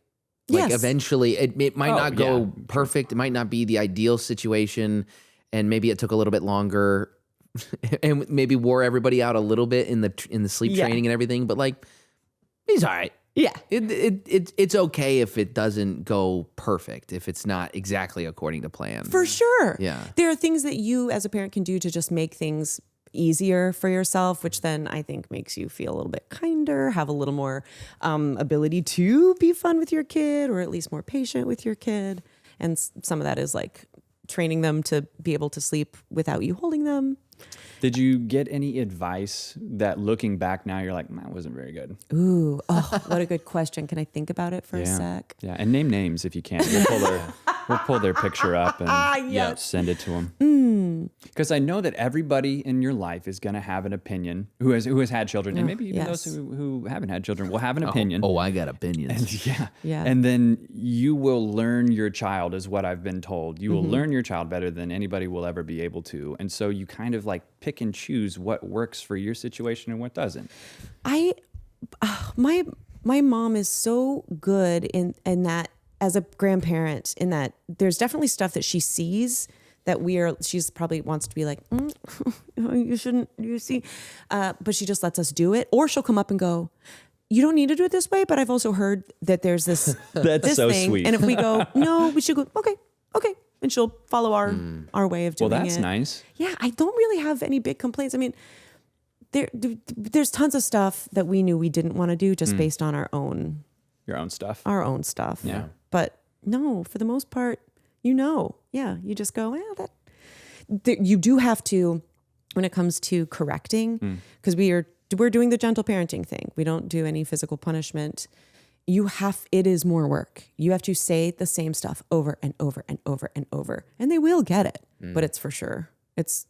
Like eventually it might not go perfect. It might not be the ideal situation. And maybe it took a little bit longer and maybe wore everybody out a little bit in the sleep training and everything. But like, he's all right. Yeah. It's okay if it doesn't go perfect, if it's not exactly according to plan. For sure. Yeah. There are things that you as a parent can do to just make things easier for yourself, which then I think makes you feel a little bit kinder, have a little more ability to be fun with your kid, or at least more patient with your kid. And some of that is like training them to be able to sleep without you holding them. Did you get any advice that looking back now, you're like, that wasn't very good? Ooh, what a good question. Can I think about it for a sec? Yeah, and name names if you can. We'll pull their picture up and send it to them. Because I know that everybody in your life is going to have an opinion who has had children, and maybe even those who haven't had children will have an opinion. Oh, I got opinions. Yeah. And then you will learn your child, is what I've been told. You will learn your child better than anybody will ever be able to. And so you kind of like pick and choose what works for your situation and what doesn't. My mom is so good in that, as a grandparent, in that there's definitely stuff that she sees that she's probably wants to be like, you shouldn't, you see, but she just lets us do it. Or she'll come up and go, you don't need to do it this way, but I've also heard that there's this, That's this so thing. sweet. And if we go, no, we should go, okay. And she'll follow our way of doing it. Well, that's nice. Yeah, I don't really have any big complaints. I mean, there's tons of stuff that we knew we didn't want to do just based on our own stuff. Yeah. But no, for the most part, you just go, you do have to, when it comes to correcting, because we're doing the gentle parenting thing. We don't do any physical punishment. It is more work. You have to say the same stuff over and over and over and over, and they will get it, but it's for sure. It's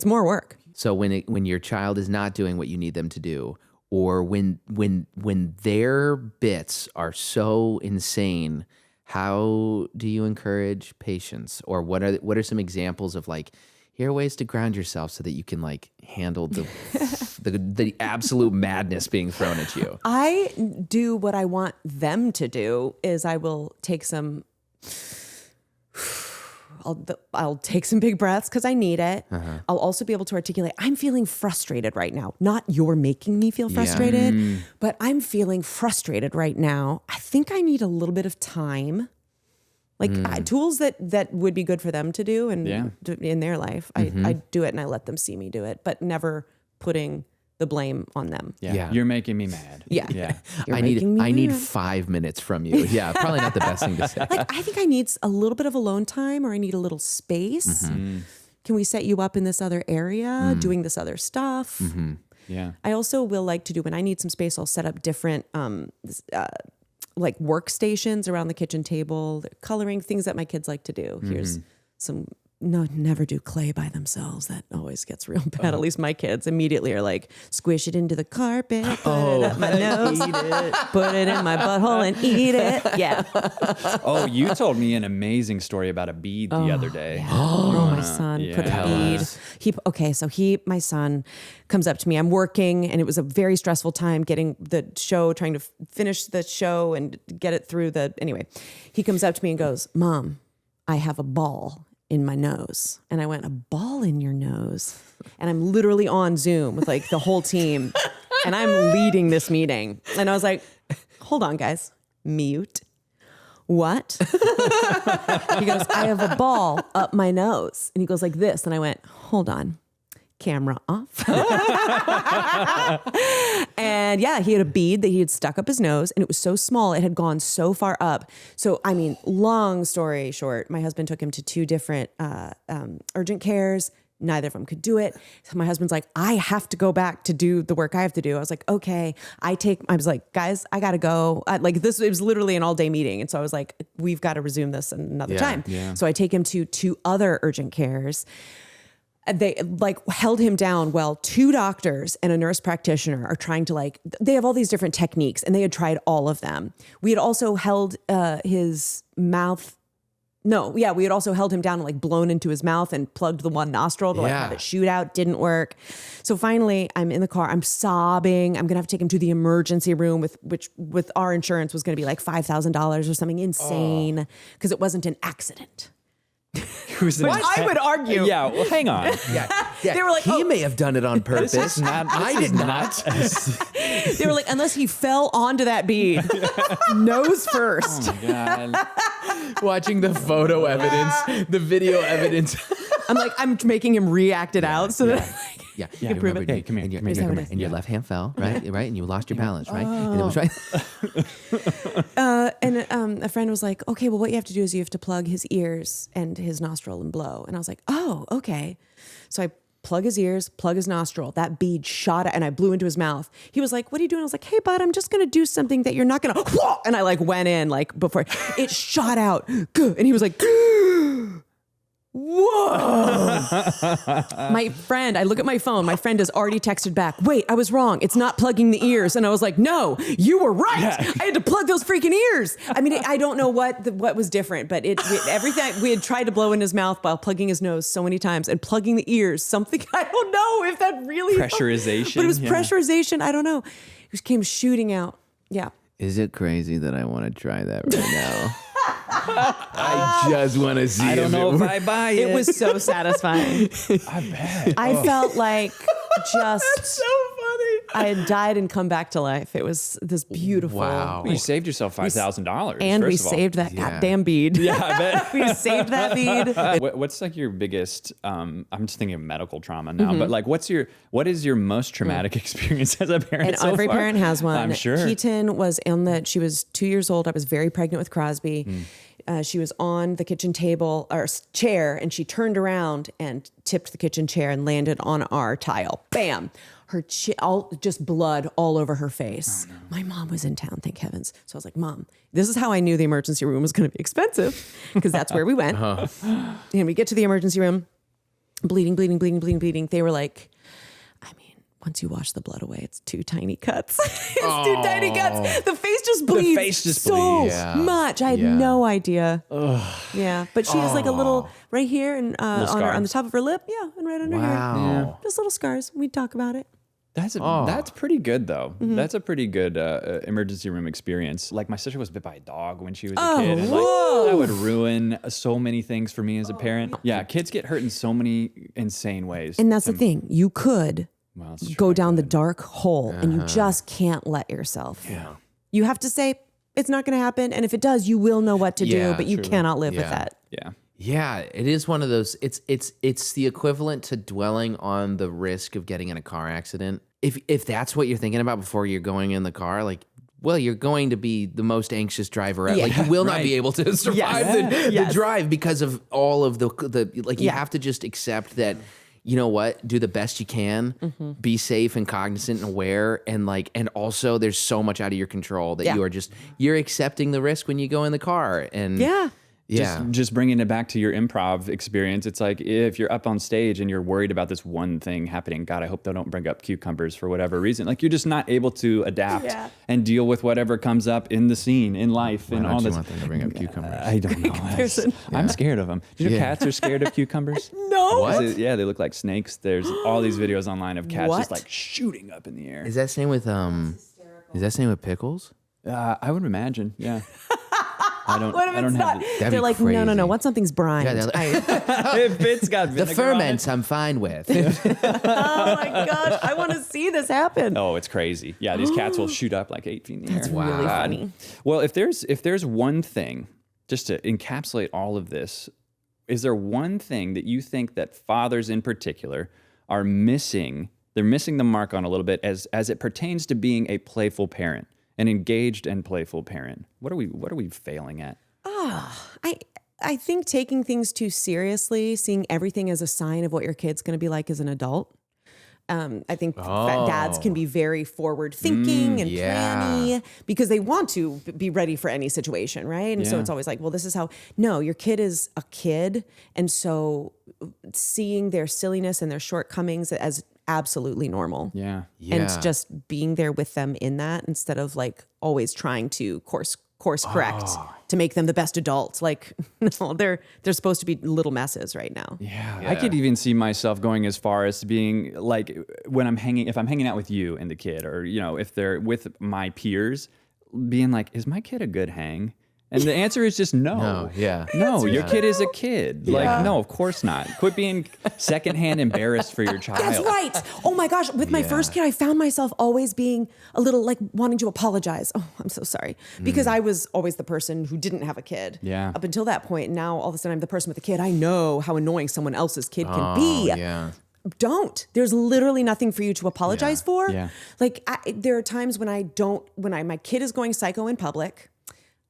more work. So when your child is not doing what you need them to do, or when their bits are so insane, how do you encourage patience? Or what are some examples of like, here are ways to ground yourself so that you can like handle the absolute madness being thrown at you? I do what I want them to do is I will take some I'll take some big breaths because I need it. I'll also be able to articulate, I'm feeling frustrated right now. Not you're making me feel frustrated, but I'm feeling frustrated right now. I think I need a little bit of time. Like tools that would be good for them to do and in their life. I do it and I let them see me do it, but never putting the blame on them. Yeah. You're making me mad. Yeah. I need 5 minutes from you. Yeah, probably not the best thing to say. Like, I think I need a little bit of alone time, or I need a little space. Can we set you up in this other area, doing this other stuff? Yeah. I also will like to do, when I need some space, I'll set up different like workstations around the kitchen table, coloring, things that my kids like to do. Here's some, never do clay by themselves. That always gets real bad. At least my kids immediately are like, squish it into the carpet, put it up my nose, put it in my butthole and eat it. Yeah. Oh, you told me an amazing story about a bead the other day. Yeah. My son put a bead. My son comes up to me. I'm working, and it was a very stressful time getting the show, trying to finish the show and get it through anyway. He comes up to me and goes, Mom, I have a ball in my nose. And I went, a ball in your nose? And I'm literally on Zoom with like the whole team, and I'm leading this meeting. And I was like, hold on, guys, mute. What? He goes, I have a ball up my nose. And he goes like this. And I went, hold on, camera off. And yeah, he had a bead that he had stuck up his nose, and it was so small, it had gone so far up. So, I mean, long story short, my husband took him to 2 different urgent cares. Neither of them could do it. So my husband's like, I have to go back to do the work I have to do. I was like, okay. I was like, guys, I got to go. It was literally an all day meeting. And so I was like, we've got to resume this another time. Yeah. So I take him to 2 other urgent cares. They like held him down while 2 doctors and a nurse practitioner are trying to they have all these different techniques, and they had tried all of them. We had also held his mouth. No, yeah, we had also held him down and blown into his mouth and plugged the one nostril to have it shoot out. Didn't work. So finally, I'm in the car. I'm sobbing. I'm gonna have to take him to the emergency room, which with our insurance was gonna be like $5,000 or something insane because it wasn't an accident. I would argue. Yeah, well, hang on. They were like, he may have done it on purpose. I did not. They were like, unless he fell onto that bead, nose first. Oh my God. Watching the photo evidence, the video evidence. I'm making him react it out so that Yeah. Yeah, You prove remember- it. Hey, come here, And your, come here, and come your- here. and your left hand fell, right? Right. And you lost your balance, right? And it Oh. was right. A friend was like, okay, well, what you have to do is you have to plug his ears and his nostril and blow. And I was like, oh, okay. So I plug his ears, plug his nostril. That bead shot and I blew into his mouth. He was like, what are you doing? I was like, hey, bud, I'm just going to do something that you're not going to. And I like went in like before it shot out. And he was like, whoa. My friend, I look at my phone. My friend has already texted back. Wait, I was wrong. It's not plugging the ears. And I was like, no, you were right. Yeah. I had to plug those freaking ears. I mean, I don't know what was different, but everything we had tried to blow in his mouth while plugging his nose so many times and plugging the ears. Something I don't know if that really Pressurization, but it was yeah. pressurization. I don't know. It just came shooting out. Yeah. Is it crazy that I want to try that right now? I just want to see. I don't know if I buy it. It was so satisfying. I bet. I felt like just so funny. I had died and come back to life. It was this beautiful. Wow. Well, you saved yourself $5,000. And we first of all. saved that Yeah. goddamn bead. Yeah, I bet. We saved that bead. What's like your biggest? I'm just thinking of medical trauma now, but like, what is your most traumatic experience as a parent? And so every far? parent has one. I'm sure. Keaton was she was 2 years old. I was very pregnant with Crosby. She was on the kitchen table or chair and she turned around and tipped the kitchen chair and landed on our tile. Bam. Her just blood all over her face. Oh, no. My mom was in town, thank heavens. So I was like, Mom, this is how I knew the emergency room was going to be expensive because that's where we went. And we get to the emergency room, bleeding. They were like, once you wash the blood away, it's 2 tiny cuts. It's 2 tiny cuts. The face just bleeds face just so bleeds. Yeah. much. I had Yeah. no idea. Yeah, but she has like a little right here and scar. on the top of her lip. Yeah, and right under Wow. here. Just little scars. We'd talk about it. That's pretty good though. That's a pretty good emergency room experience. Like my sister was bit by a dog when she was a kid, and like that would ruin so many things for me as a parent. Yeah, kids get hurt in so many insane ways. And that's the thing. You could Well, it's go true. down the dark hole and you just can't let yourself. Yeah. You have to say, it's not going to happen. And if it does, you will know what to do, Yeah, but you truly. cannot live with Yeah. that. Yeah. Yeah, it is one of those. It's the equivalent to dwelling on the risk of getting in a car accident. If that's what you're thinking about before you're going in the car, like, well, you're going to be the most anxious driver ever. Like, you will not be able to survive the drive because of all of the like. You have to just accept that. You know what? Do the best you can. Be safe and cognizant and aware, and also there's so much out of your control that you're accepting the risk when you go in the car. And Just bringing it back to your improv experience, it's like if you're up on stage and you're worried about this one thing happening, God, I hope they don't bring up cucumbers for whatever reason. Like you're just not able to adapt and deal with whatever comes up in the scene, in life, Why and don't all you this. want them to bring up cucumbers? I don't know. I'm scared of them. Do you know cats are scared of cucumbers? No. What? Yeah, they look like snakes. There's all these videos online of cats just What? like shooting up in the air. Is that same with Is that same with pickles? I would imagine, yeah. What if I don't it's have not? the- That'd They're be like, crazy. no. Once something's brined. Yeah, they're if it's got the vinegar on it. ferments I'm fine with. Oh my gosh, I want to see this happen. Oh, it's crazy. Yeah, these cats will shoot up like 8 feet in the air. That's really funny. Well, if there's one thing, just to encapsulate all of this, is there one thing that you think that fathers in particular are missing? They're missing the mark on a little bit as it pertains to being a playful parent, an engaged and playful parent. What are we failing at? I think taking things too seriously, seeing everything as a sign of what your kid's going to be like as an adult. I think that dads can be very forward thinking and planny because they want to be ready for any situation, right? And so it's always like, well, this is how. No, your kid is a kid, and so seeing their silliness and their shortcomings as absolutely normal. Yeah. And just being there with them in that instead of like always trying to course correct to make them the best adults. Like, no, they're supposed to be little messes right now. Yeah. I could even see myself going as far as being like if I'm hanging out with you and the kid, or if they're with my peers, being like, is my kid a good hang? And the answer is just no. No, your kid is a kid. Like, no, of course not. Quit being secondhand embarrassed for your child. That's right. Oh my gosh. With my first kid, I found myself always being a little like wanting to apologize. Oh, I'm so sorry. Because I was always the person who didn't have a kid. Yeah. Up until that point. And now all of a sudden I'm the person with a kid. I know how annoying someone else's kid can be. Yeah. don't. There's literally nothing for you to apologize for. Yeah. Like there are times when my kid is going psycho in public,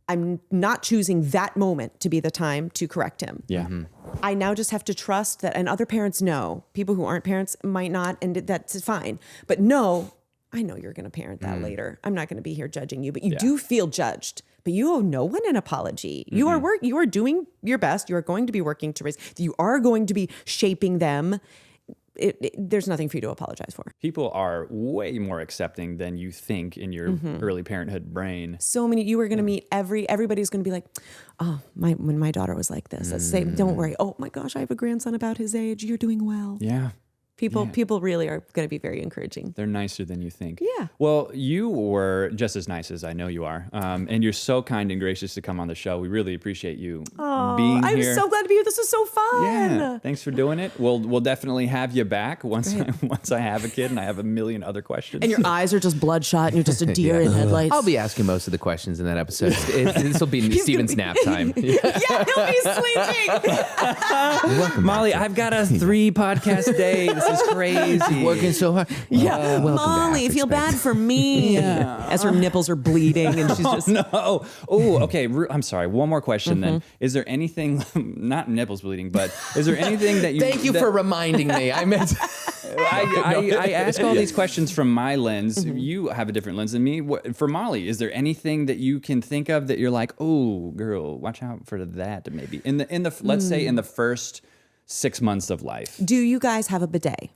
I'm not choosing that moment to be the time to correct him. Yeah. I now just have to trust that, and other parents know, people who aren't parents might not, and that's fine. But no, I know you're going to parent that later. I'm not going to be here judging you, but you do feel judged. But you owe no one an apology. You are doing your best. You are going to be working to raise. You are going to be shaping them. There's nothing for you to apologize for. People are way more accepting than you think in your early parenthood brain. So many, you are going to meet everybody's going to be like, oh, when my daughter was like this, let's say, don't worry. Oh my gosh, I have a grandson about his age. You're doing well. Yeah. People really are going to be very encouraging. They're nicer than you think. Yeah. Well, you were just as nice as I know you are. And you're so kind and gracious to come on the show. We really appreciate you being I'm here. so glad to be here. This is so fun. Yeah. Thanks for doing it. We'll definitely have you back once I have a kid and I have a million other questions. And your eyes are just bloodshot and you're just a deer in headlights. I'll be asking most of the questions in that episode. This will be Steven's nap time. Yeah, he'll be sleeping. Welcome, Molly, I've got a 3-podcast day. This is crazy. working so hard. Yeah, welcome to Molly, Half feel bad Expected. for me. As her nipples are bleeding and she's just... No. Oh, okay. I'm sorry. One more question then. Is there anything, not nipples bleeding, but is there anything that you... Thank you for reminding me. I meant... I ask all these questions from my lens. You have a different lens than me. For Molly, is there anything that you can think of that you're like, oh, girl, watch out for that maybe? In the let's say in the first 6 months of life. Do you guys have a bidet?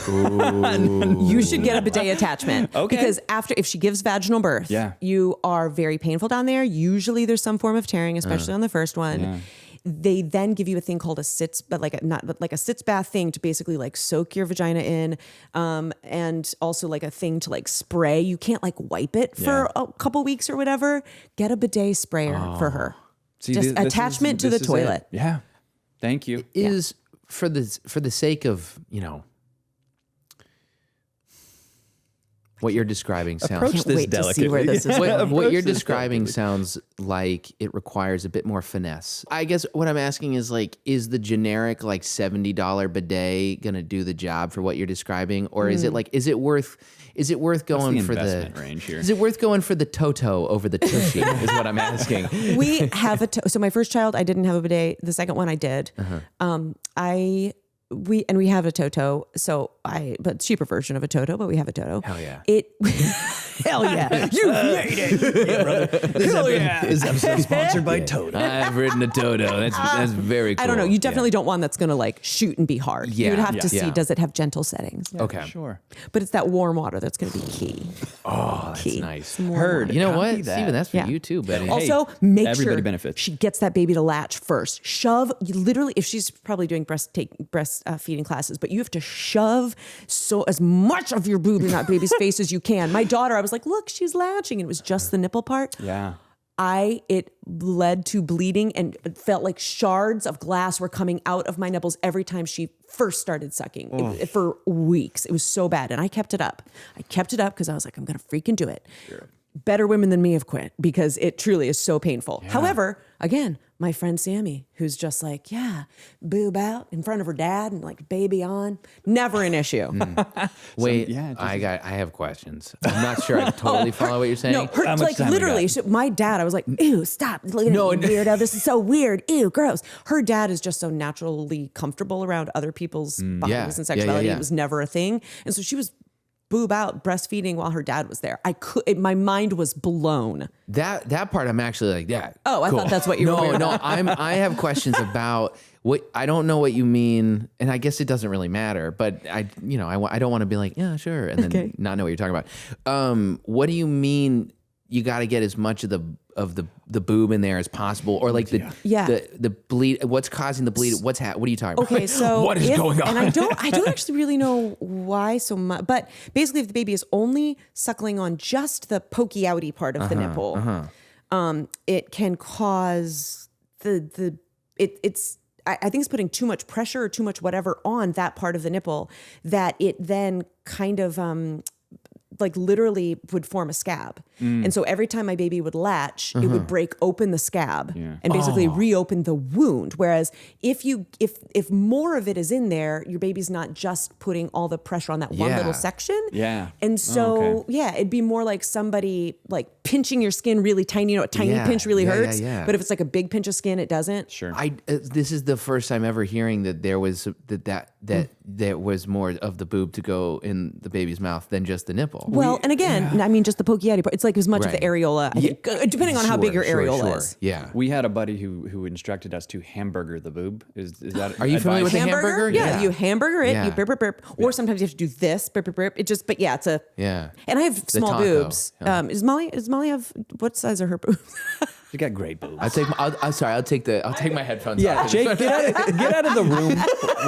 You should get a bidet attachment. Okay. Because if she gives vaginal birth, you are very painful down there. Usually there's some form of tearing, especially on the first one. Yeah. They then give you a thing called a sitz, but like a sitz bath thing to basically like soak your vagina in, and also like a thing to like spray. You can't like wipe it for a couple weeks or whatever. Get a bidet sprayer for her. See, Just attachment to the is toilet. it. Yeah. Thank you. Is for the sake of, what you're describing sounds... Approach Can't this wait to see where delicately. this is going. What you're describing sounds like it requires a bit more finesse. I guess what I'm asking is like, is the generic like $70 bidet gonna do the job for what you're describing, or is it like, is it worth going the for the investment range here? Is it worth going for the Toto over the Tushy? Is what I'm asking. We have so my first child, I didn't have a bidet. The second one I did. We have a Toto, but cheaper version of a Toto, but we have a Toto. Hell yeah. Hell yeah. You made it. This episode sponsored by Toad. I've ridden a Toto. That's very cool. I don't know. You definitely don't want that's going to like shoot and be hard. Yeah, You would have to yeah. see, does it have gentle settings? Okay. Sure. But it's that warm water that's going to be key. Oh, that's Key. nice. Some warm Heard. water. You know Copy what, that. Steven? That's for Yeah. you too, buddy. Also, make everybody sure benefits. she gets that baby to latch first. You literally, if she's probably doing breast feeding classes, but you have to shove as much of your boob in that baby's face as you can. My daughter, I was like, look, she's latching. And it was just the nipple part. Yeah. It led to bleeding and it felt like shards of glass were coming out of my nipples every time she first started sucking for weeks. It was so bad. And I kept it up. Because I was like, I'm going to freaking do it. Sure. Better women than me have quit because it truly is so painful. Yeah. However, again, my friend Sammy, who's just like, yeah, boob out in front of her dad and like baby on, never an issue. Wait, I have questions. I'm not sure I totally follow what you're saying. No, her, like time we literally, my dad, I was like, ew, stop. Look at me, weirdo. This is so weird. Ew, gross. Her dad is just so naturally comfortable around other people's bodies and sexuality. Yeah. It was never a thing. And so she was boob out breastfeeding while her dad was there. My mind was blown. That part I'm actually like, yeah. Oh, I thought that's what you were. No, I have questions about what I don't know what you mean, and I guess it doesn't really matter. But I don't want to be like, yeah, sure, and then not know what you're talking about. What do you mean? You got to get as much of the boob in there as possible, or like the bleed. What's causing the bleed? What are you talking about? Okay, so what is going on? And I don't actually really know why so much, but basically, if the baby is only suckling on just the pokey outy part of the nipple, it can cause it's. I think it's putting too much pressure or too much whatever on that part of the nipple that it then kind of like literally would form a scab. And so every time my baby would latch, it would break open the scab and basically reopen the wound. Whereas if more of it is in there, your baby's not just putting all the pressure on that one little section. Yeah. And so, it'd be more like somebody like pinching your skin really tiny. You know, a tiny pinch really hurts. But if it's like a big pinch of skin, it doesn't. Sure. This is the first time ever hearing that there was that there was more of the boob to go in the baby's mouth than just the nipple. Well, and again, I mean, just the pokey part. It's like as much of the areola, I think, depending on how big your areola is. Yeah. We had a buddy who instructed us to hamburger the boob. Is that? Are you familiar with the hamburger? Yeah, you hamburger it, you burp, burp, burp. Or sometimes you have to do this, burp, burp, burp. It just, but yeah, it's a. Yeah. And I have small taco. boobs. Does Molly have, what size are her boobs? You got great boobs. I'll take my headphones Yeah, off. Jake, get out of the room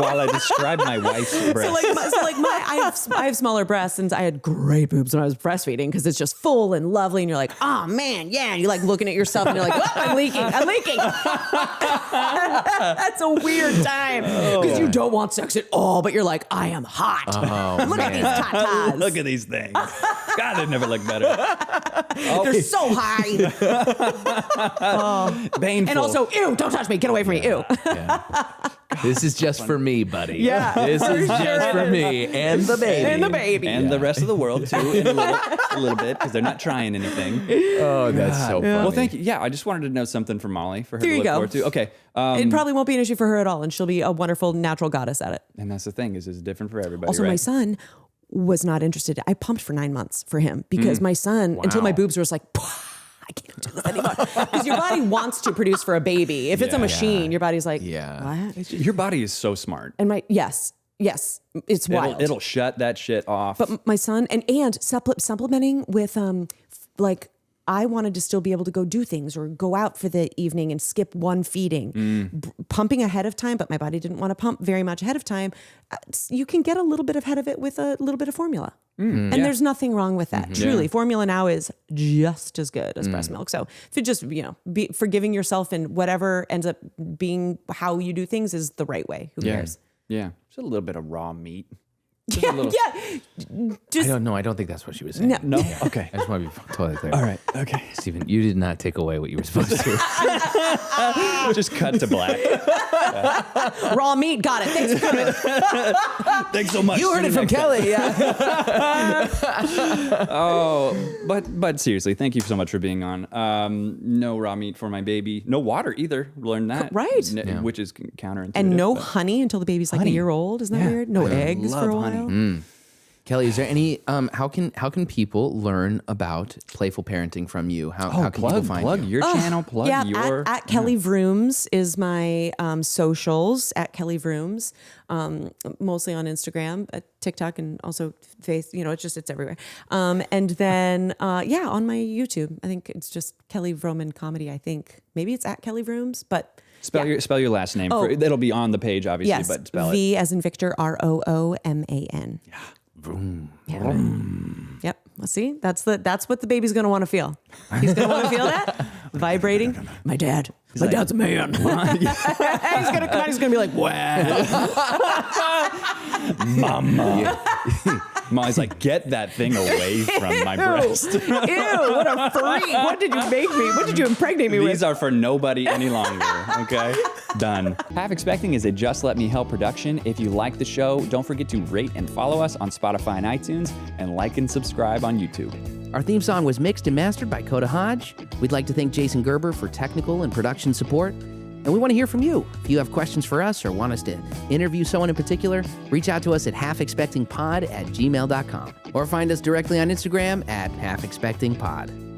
while I describe my wife's breasts. I have smaller breasts, and I had great boobs when I was breastfeeding because it's just full and lovely, and you're like, oh man, yeah, and you're like looking at yourself, and you're like, oh, I'm leaking. That's a weird time because you don't want sex at all, but you're like, I am hot. Look at these tatas. Look at these things. God, it never looked better. They're so high. Painful. And also, ew, don't touch me. Get away from me. Ew. This is just for me, buddy. Yeah, This is just for me and the baby. And the baby. And the rest of the world too, in a little bit, because they're not trying anything. Oh, that's so funny. Well, thank you. Yeah, I just wanted to know something from Molly for her There to you look go. forward to. Okay. It probably won't be an issue for her at all, and she'll be a wonderful natural goddess at it. And that's the thing is it's different for everybody. Also, right? my son was not interested. I pumped for 9 months for him because my son, until my boobs were just like, I can't do this anymore. Because your body wants to produce for a baby. If it's a machine, your body's like, what? Your body is so smart. And yes, it's wild. It'll shut that shit off. But my son, and supplementing with I wanted to still be able to go do things or go out for the evening and skip one feeding. Pumping ahead of time, but my body didn't want to pump very much ahead of time. You can get a little bit ahead of it with a little bit of formula. And there's nothing wrong with that. Truly, formula now is just as good as breast milk. So if you just, be forgiving yourself and whatever ends up being how you do things is the right way. Who cares? Yeah. Just a little bit of raw meat. Yeah. I don't know. I don't think that's what she was saying. No? Okay. I just want to be totally clear. All right. Okay. Stephen, you did not take away what you were supposed to. Just cut to black. Raw meat. Got it. Thanks for coming. Thanks so much. You heard it from Kelly. Yeah. But seriously, thank you so much for being on. No raw meat for my baby. No water either. Learned that. Right. Which is counterintuitive. And no honey until the baby's like a year old. Isn't that weird? No eggs for a while. Kelly, is there any how can people learn about playful parenting from you? How can people find plug you? your channel, plug your at Kelly Vrooms is my socials at Kelly Vrooms, mostly on Instagram, TikTok, and also Face. It's everywhere. And then on my YouTube, I think it's just Kelly Vrooman Comedy. I think maybe it's at Kelly Vrooms, but. Spell your last name. It'll be on the page, obviously, Yes, but spell it. V as in Victor, ROOMAN. Yeah. Vroom. Yeah. Vroom. Yep. Well, see, that's what the baby's going to want to feel. He's going to want to feel that vibrating. My dad. My dad's a man. He's going to come out. He's going to be like, wow. Mama. Molly's like, get that thing away from my breast. Ew, what a freak. What did you make me? What did you impregnate me with? These are for nobody any longer, okay? Done. Half Expecting is a Just Let Me Help production. If you like the show, don't forget to rate and follow us on Spotify and iTunes, and like and subscribe on YouTube. Our theme song was mixed and mastered by Coda Hodge. We'd like to thank Jason Gerber for technical and production support. And we want to hear from you. If you have questions for us or want us to interview someone in particular, reach out to us at halfexpectingpod@gmail.com or find us directly on Instagram at halfexpectingpod.